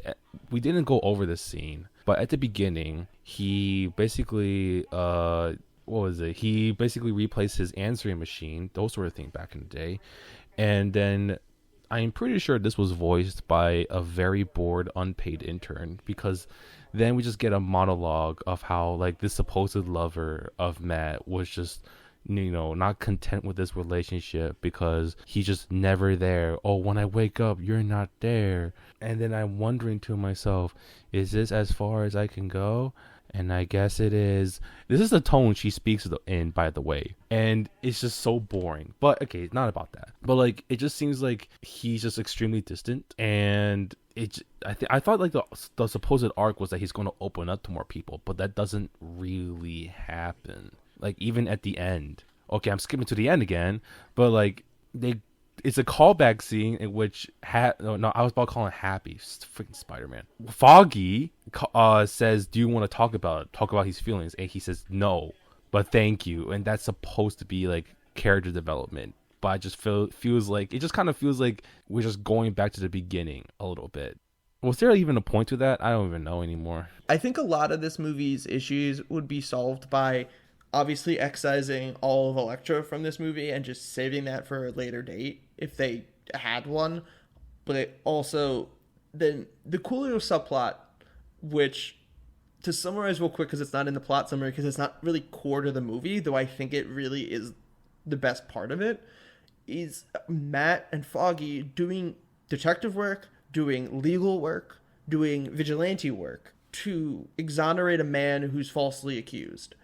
we didn't go over this scene, but at the beginning he basically what was it, he basically replaced his answering machine, those sort of things, back in the day. And then I'm pretty sure this was voiced by a very bored unpaid intern, because then we just get a monologue of how, like, this supposed lover of Matt was just, you know, not content with this relationship because he's just never there. Oh, when I wake up, you're not there. And then I'm wondering to myself, is this as far as I can go? And I guess it is. This is the tone she speaks in, by the way. And it's just so boring. But, okay, it's not about that. But, like, it just seems like he's just extremely distant. And I thought, like, the supposed arc was that he's going to open up to more people. But that doesn't really happen. Like, even at the end. Okay, I'm skipping to the end again. But, like, it's a callback scene in which I was about calling Happy, freaking Spider-Man. Foggy says, "Do you want to talk about his feelings?" And he says, "No, but thank you." And that's supposed to be like character development, but I just feels like we're just going back to the beginning a little bit. Was there even a point to that? I don't even know anymore. I think a lot of this movie's issues would be solved by obviously excising all of Elektra from this movie and just saving that for a later date if they had one. But it also, then the Coolio subplot, which, to summarize real quick because it's not in the plot summary, because it's not really core to the movie, though I think it really is the best part of it, is Matt and Foggy doing detective work, doing legal work, doing vigilante work to exonerate a man who's falsely accused.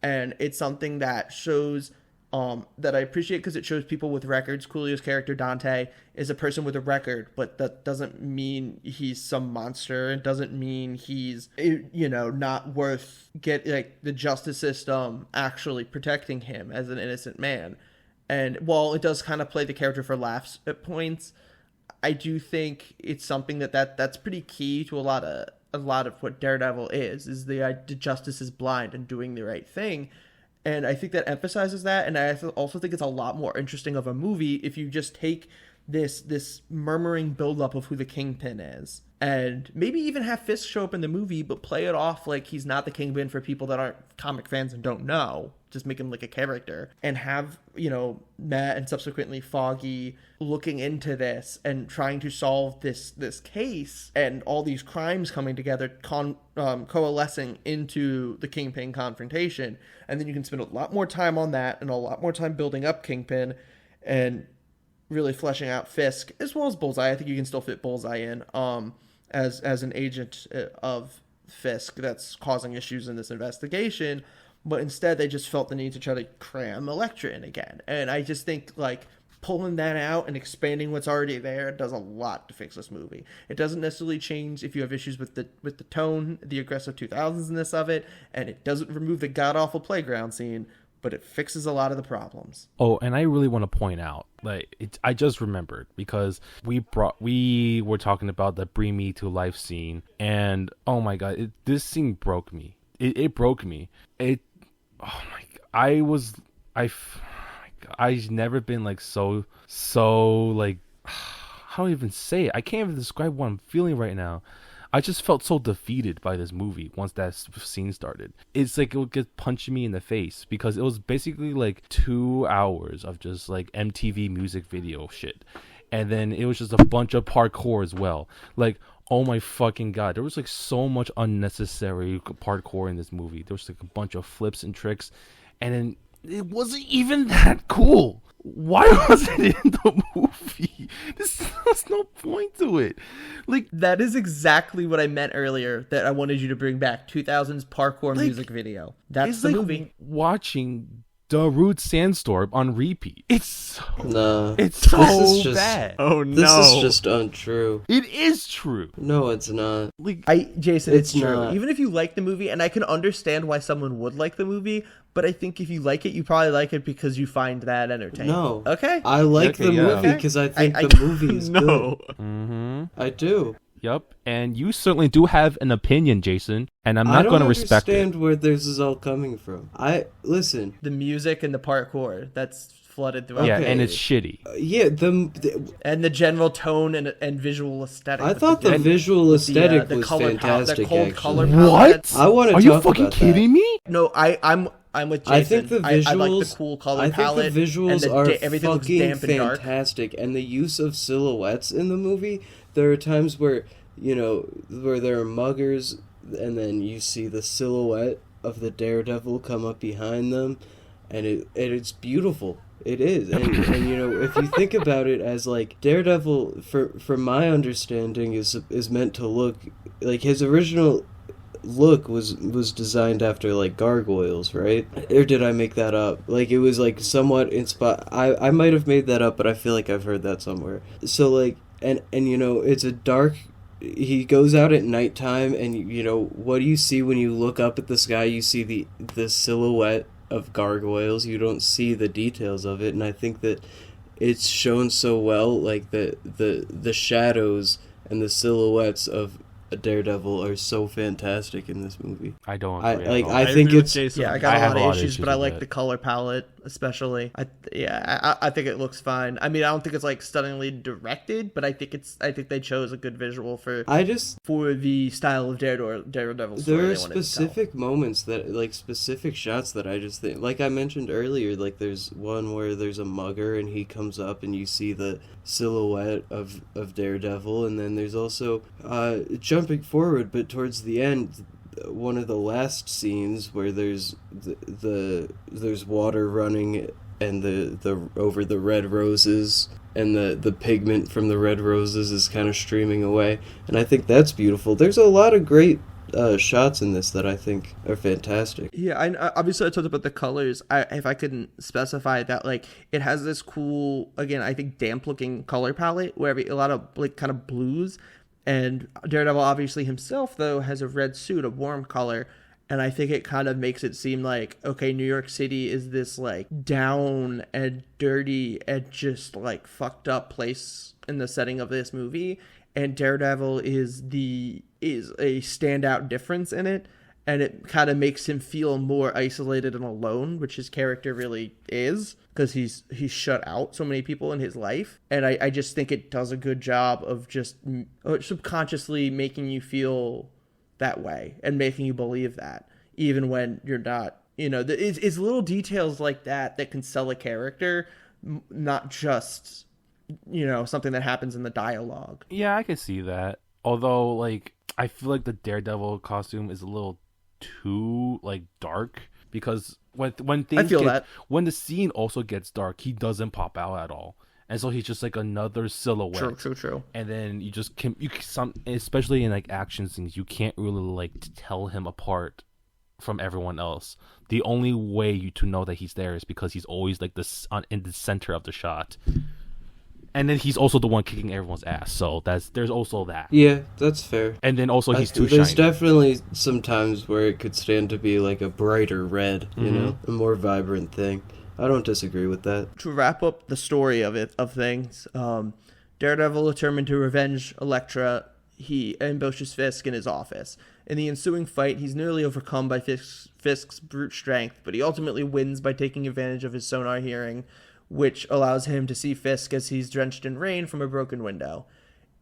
And it's something that shows, that I appreciate because it shows people with records. Coolio's character, Dante, is a person with a record, but that doesn't mean he's some monster. It doesn't mean he's, you know, not worth the justice system actually protecting him as an innocent man. And while it does kind of play the character for laughs at points, I do think it's something that's pretty key to a lot of what Daredevil is the justice is blind and doing the right thing. And I think that emphasizes that. And I also think it's a lot more interesting of a movie if you just take this murmuring buildup of who the Kingpin is, and maybe even have Fisk show up in the movie, but play it off like he's not the Kingpin for people that aren't comic fans and don't know. Just make him like a character, and have, you know, Matt and subsequently Foggy looking into this and trying to solve this case, and all these crimes coming together, coalescing into the Kingpin confrontation. And then you can spend a lot more time on that and a lot more time building up Kingpin and really fleshing out Fisk as well as Bullseye. I think you can still fit Bullseye in as an agent of Fisk that's causing issues in this investigation. But instead, they just felt the need to try to cram Elektra in again. And I just think, like, pulling that out and expanding what's already there does a lot to fix this movie. It doesn't necessarily change if you have issues with the tone, the aggressive 2000s-ness of it, and it doesn't remove the god-awful playground scene, but it fixes a lot of the problems. Oh, and I really want to point out, like, I just remembered, because we were talking about the Bring Me to Life scene, and oh my god, this scene broke me. It broke me. Oh my god, I've never been like so like, how do I even say it? I can't even describe what I'm feeling right now. I just felt so defeated by this movie once that scene started. It's like it would get punching me in the face, because it was basically like 2 hours of just like MTV music video shit. And then it was just a bunch of parkour as well. Like, oh my fucking god, there was like so much unnecessary parkour in this movie. There was like a bunch of flips and tricks, and then it wasn't even that cool. Why wasn't it in the movie? There's no point to it. Like, that is exactly what I meant earlier, that I wanted you to bring back. 2000s parkour music video. That's the movie. Watching Darude Sandstorm on repeat. It's so bad. Oh no. This is just untrue. It is true. No, it's not. Like, Jason, it's true. not. Even if you like the movie, and I can understand why someone would like the movie, but I think if you like it, you probably like it because you find that entertaining. No. Okay? I like the movie because I think the movie is good. Mm-hmm. I do. Yep, and you certainly do have an opinion, Jason, and I'm not going to respect it. I don't understand where this is all coming from. Listen. The music and the parkour that's flooded throughout. Yeah, Okay. and it's shitty. Yeah, And the general tone and visual aesthetic. I thought the visual aesthetic the was color fantastic. the cold actually. color palette. I want to Are talk you fucking about kidding me? No, I'm with Jason. I think the visuals. I like the cool color palette. I think the visuals and are everything looks fucking damp and dark. fantastic, and the use of silhouettes in the movie. There are times where where there are muggers, and then you see the silhouette of the Daredevil come up behind them, and it's beautiful. It is, and if you think about it as like Daredevil, from my understanding, is meant to look like his original look was designed after like gargoyles, right? Or did I make that up? Like it was like somewhat inspired. I might have made that up, but I feel like I've heard that somewhere. So like and it's a dark. He goes out at nighttime, and what do you see when you look up at the sky? You see the silhouette of gargoyles. You don't see the details of it, and I think that it's shown so well, like the shadows and the silhouettes of a Daredevil are so fantastic in this movie. I don't agree. I think agree with it's Jason. Yeah, I got have a lot of issues, but I with like that. the color palette especially. I think it looks fine. I mean, I don't think it's like stunningly directed, but I think they chose a good visual for the style of Daredevil story. There are they wanted to tell. specific moments that, like, specific shots that I just think, like I mentioned earlier, like there's one where there's a mugger and he comes up and you see the silhouette of Daredevil, and then there's also jumping forward, but towards the end, one of the last scenes where there's there's water running and the over the red roses, and the pigment from the red roses is kind of streaming away, and I think that's beautiful. There's a lot of great shots in this that I think are fantastic. Yeah, obviously I talked about the colors. If I could specify that, like, it has this cool, again, I think damp looking color palette where a lot of like kind of blues, and Daredevil obviously himself though has a red suit, a warm color, and I think it kind of makes it seem like, okay, New York City is this like down and dirty and just like fucked up place in the setting of this movie, and Daredevil is a standout difference in it, and it kind of makes him feel more isolated and alone, which his character really is, because he's shut out so many people in his life. And I just think it does a good job of just subconsciously making you feel that way and making you believe that, even when you're not. It's little details like that can sell a character, not just something that happens in the dialogue. Yeah, I could see that. Although, like, I feel like the Daredevil costume is a little too like dark, because when things when the scene also gets dark, he doesn't pop out at all, and so he's just like another silhouette. True. And then especially in like action scenes, you can't really like tell him apart from everyone else. The only way to know that he's there is because he's always like in the center of the shot. And then he's also the one kicking everyone's ass, so there's also that. Yeah, that's fair. And then also he's too There's shiny. definitely some times where it could stand to be like a brighter red, a more vibrant thing. I don't disagree with that. To wrap up the story of things, Daredevil, determined to revenge Elektra, he ambushes Fisk in his office. In the ensuing fight, he's nearly overcome by Fisk's brute strength, but he ultimately wins by taking advantage of his sonar hearing, which allows him to see Fisk as he's drenched in rain from a broken window.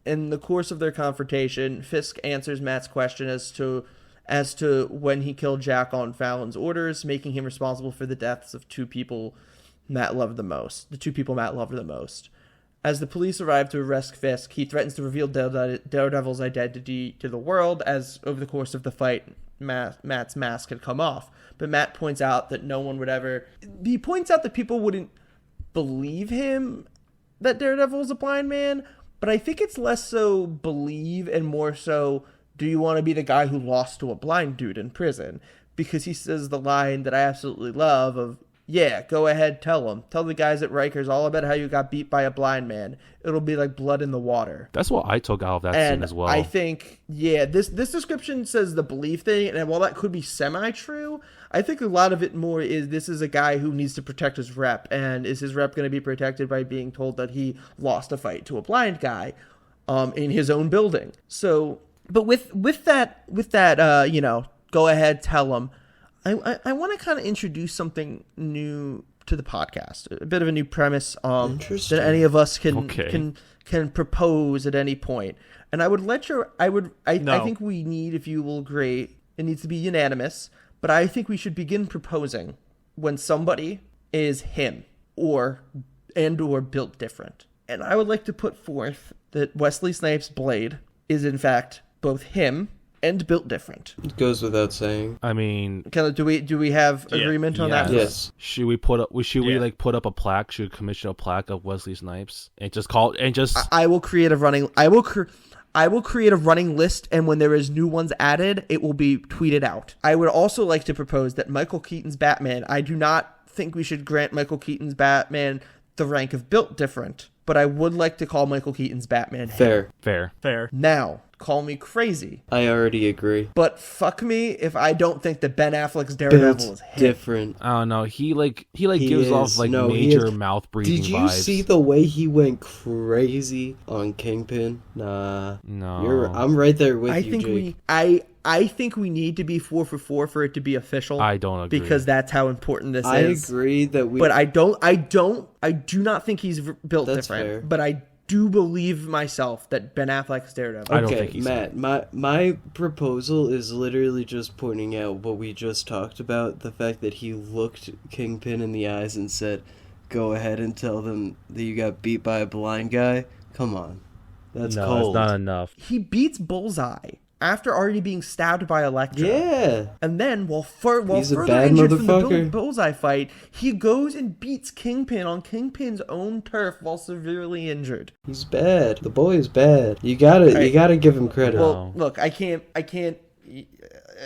In the course of their confrontation, Fisk answers Matt's question as to when he killed Jack on Fallon's orders, making him responsible for the deaths of the two people Matt loved the most. As the police arrive to arrest Fisk, he threatens to reveal Daredevil's identity to the world, as over the course of the fight, Matt's mask had come off. But Matt points out that he points out that people wouldn't believe him that Daredevil is a blind man, but I think it's less so believe and more so, do you want to be the guy who lost to a blind dude in prison? Because he says the line that I absolutely love of, yeah, go ahead, tell the guys at Rikers all about how you got beat by a blind man. It'll be like blood in the water. That's what I took out of that scene as well. I think, this description says the belief thing, and while that could be semi-true, I think a lot of it more is this is a guy who needs to protect his rep, and is his rep going to be protected by being told that he lost a fight to a blind guy? in his own building. So, but with that, go ahead, tell him. I want to kind of introduce something new to the podcast, a bit of a new premise that any of us can propose at any point. And I think we need, if you will agree, it needs to be unanimous, but I think we should begin proposing when somebody is him or built different. And I would like to put forth that Wesley Snipes' Blade is in fact both him and built different. It goes without saying. I mean, do we have agreement on that? Yes. Should we put up a plaque? Should we commission a plaque of Wesley Snipes and just call it and just? I will create a running. I will create a running list, and when there is new ones added, it will be tweeted out. I would also like to propose that Michael Keaton's Batman. I do not think we should grant Michael Keaton's Batman the rank of built different, but I would like to call Michael Keaton's Batman him. Fair. Now, call me crazy. I already agree. But fuck me if I don't think that Ben Affleck's Daredevil is him. Different. I don't know. He gives off major mouth breathing vibes. Did you see the way he went crazy on Kingpin? Nah. No. I'm right there with you, Jake. I think we need to be 4 for 4 for it to be official. I don't agree. Because that's how important this is. I agree that we... But I do not think he's built That's different. fair. But I do believe myself that Ben Affleck's Daredevil. I don't think he's Matt, my proposal is literally just pointing out what we just talked about, the fact that he looked Kingpin in the eyes and said, go ahead and tell them that you got beat by a blind guy. Come on. That's cold. That's not enough. He beats Bullseye after already being stabbed by Elektra. Yeah. And then, while He's a further bad injured from the motherfucker. Bullseye fight, he goes and beats Kingpin on Kingpin's own turf while severely injured. He's bad. The boy is bad. You gotta give him credit. Well, look, I can't.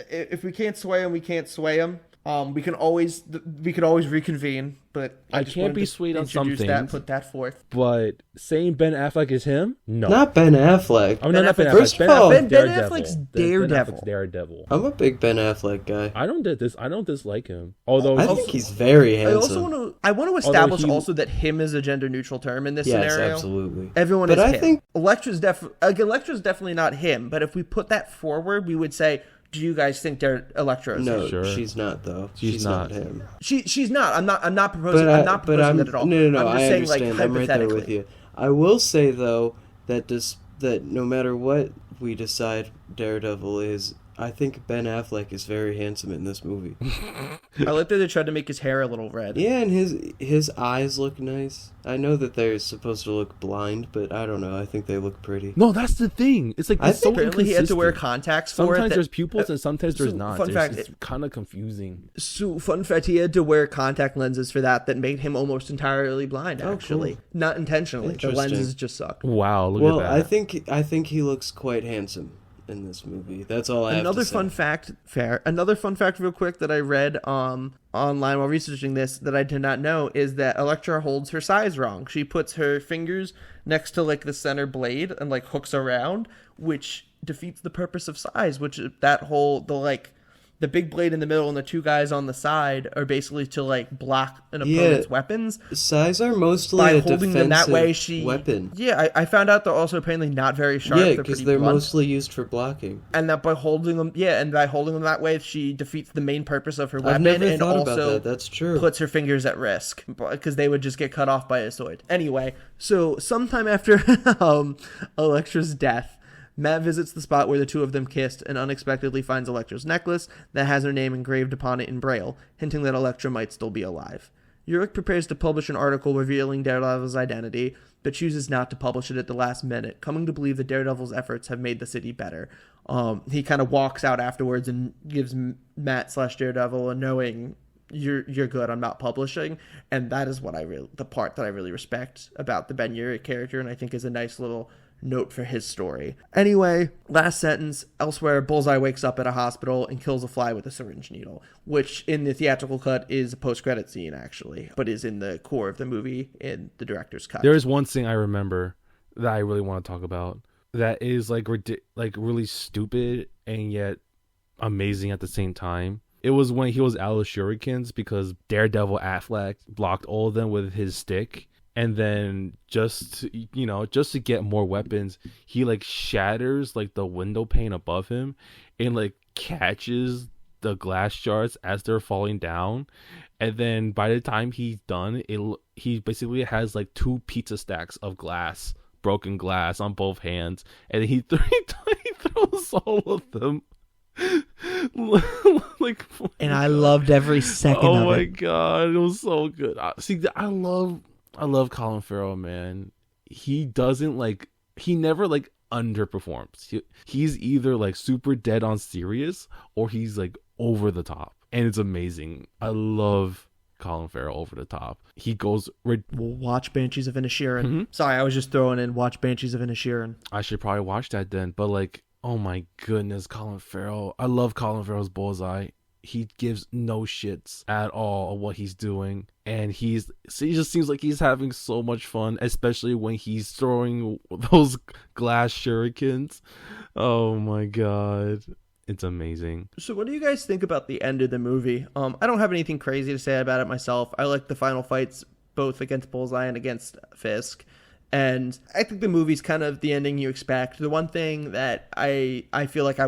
If we can't sway him, we can't sway him. We could always reconvene, but I can't be swayed on something. Put that forth. But saying Ben Affleck is him? No. Not Ben Affleck. Oh, no, not Ben Affleck. First of all, Ben Affleck's Daredevil. Daredevil. I'm a big Ben Affleck guy. I don't dislike him. Although I think he's very handsome. I want to establish also that him is a gender neutral term in this scenario. Yes, absolutely. Everyone but is I him. think Elektra's definitely not him. But if we put that forward, we would say, do you guys think Elektra is no, him? Sure. She's not though. She's not him. She's not. I'm not proposing. I'm not proposing that at all. No. I'm just I saying, understand. like, I'm right there with you. I will say though that no matter what we decide Daredevil is, I think Ben Affleck is very handsome in this movie. I like that they tried to make his hair a little red. Yeah, and his eyes look nice. I know that they're supposed to look blind, but I don't know. I think they look pretty. No, that's the thing. It's like I it's so think apparently he had to wear inconsistent. contacts for it. Sometimes there's pupils and sometimes there's not. Fun fact, it's kind of confusing. So, fun fact, he had to wear contact lenses for that made him almost entirely blind, actually. Cool. Not intentionally. The lenses just suck. Wow, look at that. I think he looks quite handsome in this movie. That's all I have to say. Another fun fact real quick that I read online while researching this that I did not know is that Elektra holds her size wrong. She puts her fingers next to like the center blade and like hooks around, which defeats the purpose of size, which the big blade in the middle and the two guys on the side are basically to like block an opponent's weapons. Size are mostly by a holding them that way. weapon. Yeah, I found out they're also apparently not very sharp. Yeah, because they're blunt. mostly used for blocking. And that by holding them that way, she defeats the main purpose of her weapon. I've never and thought also about that. That's true. Puts her fingers at risk because they would just get cut off by a sword. Anyway, so sometime after Elektra's death, Matt visits the spot where the two of them kissed and unexpectedly finds Elektra's necklace that has her name engraved upon it in Braille, hinting that Elektra might still be alive. Urich prepares to publish an article revealing Daredevil's identity, but chooses not to publish it at the last minute, coming to believe that Daredevil's efforts have made the city better. He kind of walks out afterwards and gives Matt/Daredevil a knowing, you're good, I'm not publishing. And that is the part that I really respect about the Ben Urich character, and I think is a nice little note for his story. Anyway, last sentence. Elsewhere, Bullseye wakes up at a hospital and kills a fly with a syringe needle, which in the theatrical cut is a post-credit scene, actually, but is in the core of the movie in the director's cut. There is one thing I remember that I really want to talk about that is like really stupid and yet amazing at the same time. It was when he was out of shurikens because Daredevil Affleck blocked all of them with his stick. And then just to get more weapons, he like shatters like the window pane above him and like catches the glass shards as they're falling down. And then by the time he's done, he basically has like 2 pizza stacks of glass, broken glass on both hands, and he throws all of them. Like, and I loved every second of it. Oh my god, it was so good. See, I love Colin Farrell, man. He never like underperforms. He's either like super dead on serious or he's like over the top, and it's amazing. I love Colin Farrell over the top. He goes. We'll watch Banshees of Inisherin. Mm-hmm. Sorry, I was just throwing in watch Banshees of Inisherin. I should probably watch that then. But like, oh my goodness, Colin Farrell. I love Colin Farrell's Bullseye. He gives no shits at all of what he's doing, and he just seems like he's having so much fun, especially when he's throwing those glass shurikens. Oh my god, it's amazing. So what do you guys think about the end of the movie? I don't have anything crazy to say about it myself. I like the final fights both against Bullseye and against Fisk, and I think the movie's kind of the ending you expect. The one thing that I feel like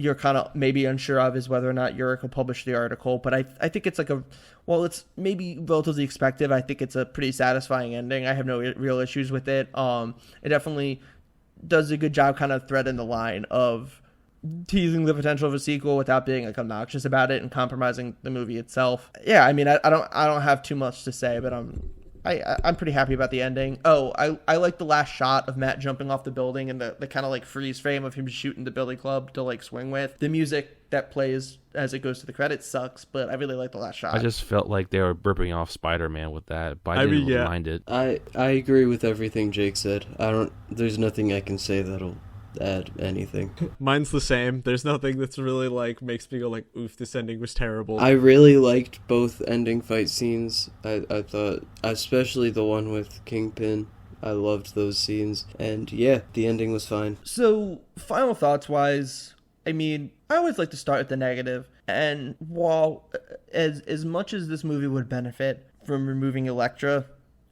you're kind of maybe unsure of is whether or not Urich will publish the article, but I think it's like it's maybe relatively expected. I think it's a pretty satisfying ending. I have no real issues with it. It definitely does a good job kind of threading the line of teasing the potential of a sequel without being like obnoxious about it and compromising the movie itself. Yeah, I mean, I don't have too much to say, but I'm pretty happy about the ending. Oh, I like the last shot of Matt jumping off the building and the kind of like freeze frame of him shooting the billy club to like swing with. The music that plays as it goes to the credits sucks, but I really like the last shot. I just felt like they were ripping off Spider-Man with that, but I didn't really mind it. I agree with everything Jake said. There's nothing I can say that'll add anything. Mine's the same. There's nothing that's really like makes me go like, oof, this ending was terrible. I really liked both ending fight scenes. I thought, especially the one with Kingpin, I loved those scenes. And yeah, the ending was fine. So, final thoughts wise, I mean, I always like to start at the negative. And while as much as this movie would benefit from removing Elektra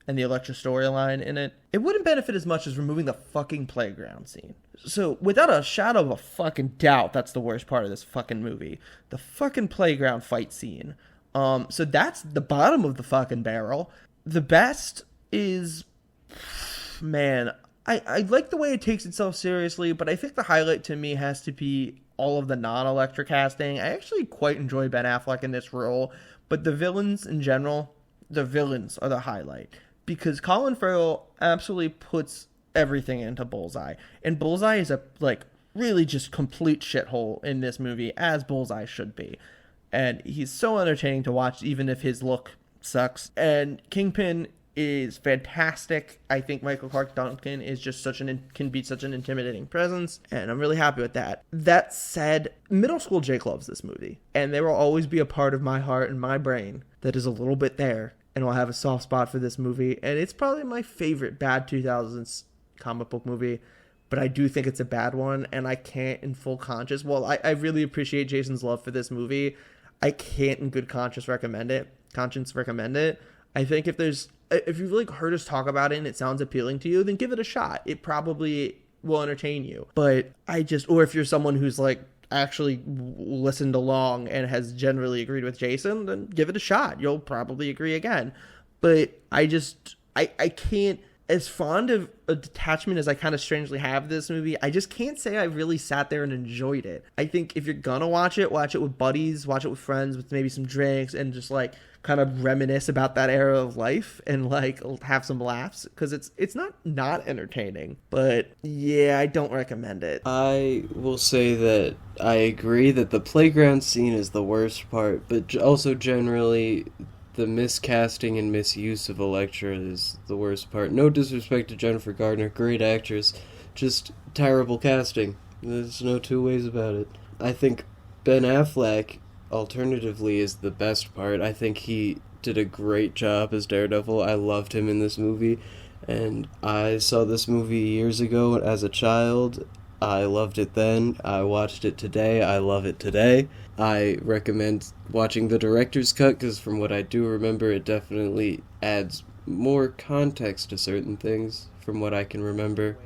and the Elektra storyline in it, it wouldn't benefit as much as removing the fucking playground scene. So, without a shadow of a fucking doubt, that's the worst part of this fucking movie. The fucking playground fight scene. So that's the bottom of the fucking barrel. The best is, man, I like the way it takes itself seriously, but I think the highlight to me has to be all of the non-Elektra casting. I actually quite enjoy Ben Affleck in this role, but the villains in general, the villains are the highlight. Because Colin Farrell absolutely puts everything into Bullseye. And Bullseye is a, like, really just complete shithole in this movie, as Bullseye should be. And he's so entertaining to watch, even if his look sucks. And Kingpin is fantastic. I think Michael Clark Duncan is just can be such an intimidating presence, and I'm really happy with that. That said, middle school Jake loves this movie, and there will always be a part of my heart and my brain that is a little bit there, and will have a soft spot for this movie, and it's probably my favorite bad 2000s comic book movie, but I do think it's a bad one, and I can't in full conscience, I really appreciate Jason's love for this movie, I can't in good conscience recommend it. I think if you've like heard us talk about it and it sounds appealing to you, then give it a shot. It probably will entertain you. But or if you're someone who's like actually listened along and has generally agreed with Jason, then give it a shot. You'll probably agree again. But I can't, as fond of a detachment as I kind of strangely have this movie, I just can't say I really sat there and enjoyed it. I think if you're gonna watch it with buddies, watch it with friends, with maybe some drinks, and just like kind of reminisce about that era of life and like have some laughs, because it's not entertaining. But yeah, I don't recommend it. I will say that I agree that the playground scene is the worst part, but also generally the miscasting and misuse of Elektra is the worst part. No disrespect to Jennifer Gardner, great actress, just terrible casting. There's no two ways about it. I think Ben Affleck, alternatively, is the best part. I think he did a great job as Daredevil. I loved him in this movie, and I saw this movie years ago as a child, I loved it then. I watched it today. I love it today. I recommend watching the director's cut because from what I do remember, it definitely adds more context to certain things from what I can remember.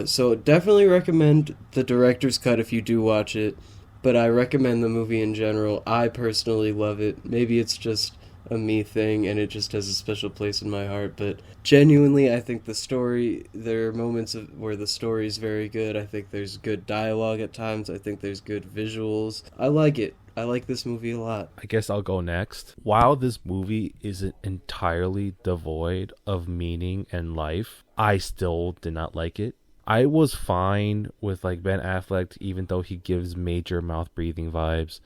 So definitely recommend the director's cut if you do watch it, but I recommend the movie in general. I personally love it. Maybe it's just a me thing and it just has a special place in my heart, but genuinely I think the story, there are moments where the story is very good. I think there's good dialogue at times. I think there's good visuals. I like it. I like this movie a lot. I guess I'll go next. While this movie isn't entirely devoid of meaning and life, I still did not like it. I was fine with like Ben Affleck, even though he gives major mouth breathing vibes,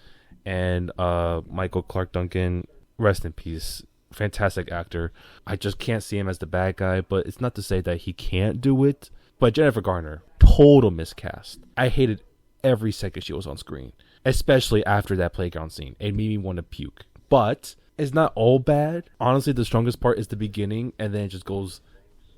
and Michael Clark Duncan, rest in peace, fantastic actor. I just can't see him as the bad guy, but it's not to say that he can't do it. But Jennifer Garner, total miscast. I hated every second she was on screen, especially after that playground scene. It made me want to puke. But it's not all bad. Honestly, the strongest part is the beginning, and then it just goes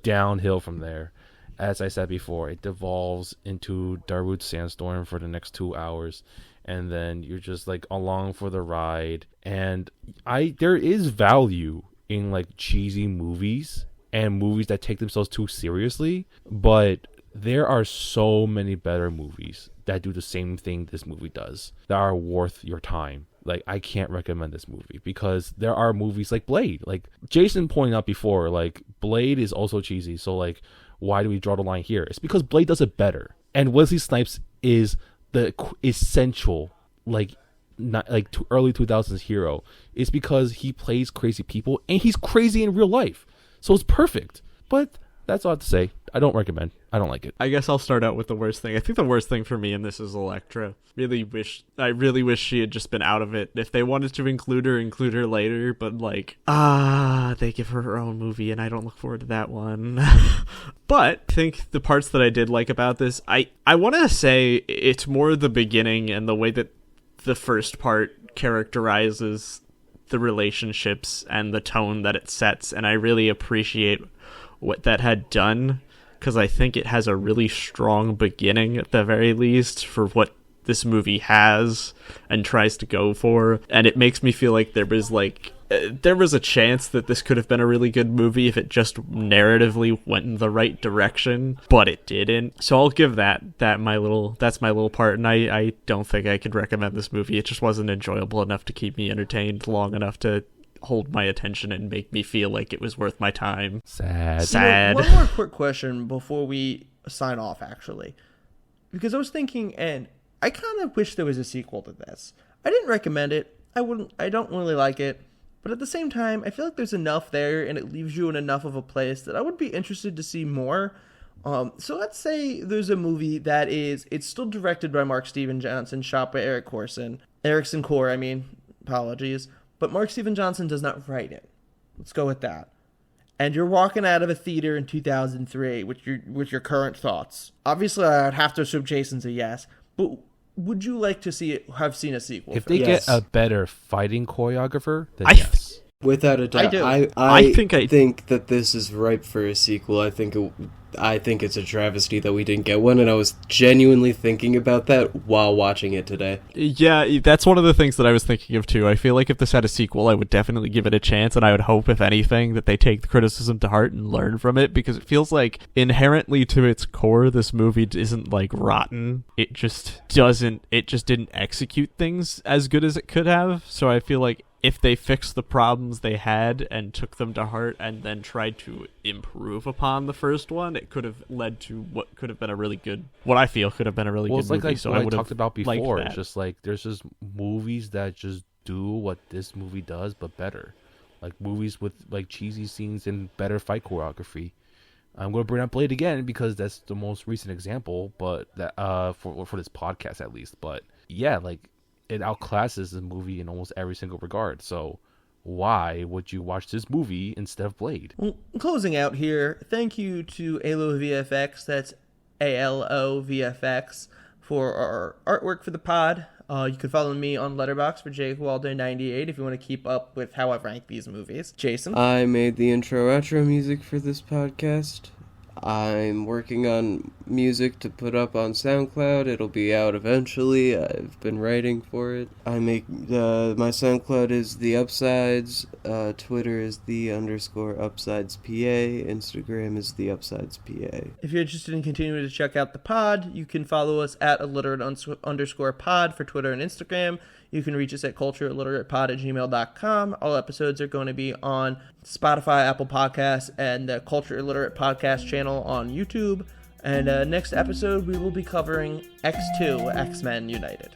downhill from there. As I said before, it devolves into Darude Sandstorm for the next 2 hours, and then you're just like along for the ride. And there is value in like cheesy movies and movies that take themselves too seriously, but there are so many better movies that do the same thing this movie does that are worth your time. Like, I can't recommend this movie because there are movies like Blade. Like Jason pointed out before, like Blade is also cheesy. So like, why do we draw the line here? It's because Blade does it better. And Wesley Snipes is the essential, like, not like early 2000s hero. It's because he plays crazy people and he's crazy in real life. So it's perfect. But that's all I have to say. I don't recommend. I don't like it. I guess I'll start out with the worst thing. I think the worst thing for me in this is Elektra. I really wish she had just been out of it. If they wanted to include her later, but like, they give her her own movie and I don't look forward to that one. But I think the parts that I did like about this, I want to say it's more the beginning and the way that the first part characterizes the relationships and the tone that it sets, and I really appreciate what that had done, because I think it has a really strong beginning at the very least for what this movie has and tries to go for, and it makes me feel like there was a chance that this could have been a really good movie if it just narratively went in the right direction, but it didn't. So I'll give that's my little part, and I don't think I could recommend this movie. It just wasn't enjoyable enough to keep me entertained long enough to hold my attention and make me feel like it was worth my time. Sad. You know, one more quick question before we sign off, actually, because I was thinking, and I kind of wish there was a sequel to this. I didn't recommend it. I don't really like it. But at the same time, I feel like there's enough there and it leaves you in enough of a place that I would be interested to see more. So let's say there's a movie that it's still directed by Mark Steven Johnson, shot by Erickson Core, apologies. But Mark Steven Johnson does not write it. Let's go with that. And you're walking out of a theater in 2003 with your current thoughts. Obviously, I'd have to assume Jason's a yes, but would you like to have seen a sequel? If they get a better fighting choreographer, then yes. Without a doubt. I think that this is ripe for a sequel. I think it's a travesty that we didn't get one, and I was genuinely thinking about that while watching it today. Yeah, that's one of the things that I was thinking of too. I feel like if this had a sequel, I would definitely give it a chance, and I would hope, if anything, that they take the criticism to heart and learn from it, because it feels like inherently to its core, this movie isn't like rotten. It just didn't execute things as good as it could have. So I feel like if they fixed the problems they had and took them to heart and then tried to improve upon the first one, it could have led to what I feel could have been a really good movie. It's like what I talked about before. It's just like there's just movies that just do what this movie does, but better. Like movies with like cheesy scenes and better fight choreography. I'm going to bring up Blade again because that's the most recent example, but that for this podcast at least. But yeah, like, it outclasses the movie in almost every single regard. So why would you watch this movie instead of Blade? Well, closing out here, thank you to ALO VFX, that's ALO VFX, for our artwork for the pod. You can follow me on Letterboxd for Jake Waldo98 if you want to keep up with how I rank these movies. Jason? I made the intro-outro music for this podcast. I'm working on music to put up on SoundCloud. It'll be out eventually. I've been writing for it. I make my SoundCloud is the Upsides. Twitter is _UpsidesPA. Instagram is the UpsidesPA. If you're interested in continuing to check out the pod, you can follow us at illiterate_pod for Twitter and Instagram. You can reach us at cultureilliteratepod@gmail.com. All episodes are going to be on Spotify, Apple Podcasts, and the Culture Illiterate Podcast channel on YouTube. And next episode, we will be covering X2, X-Men United.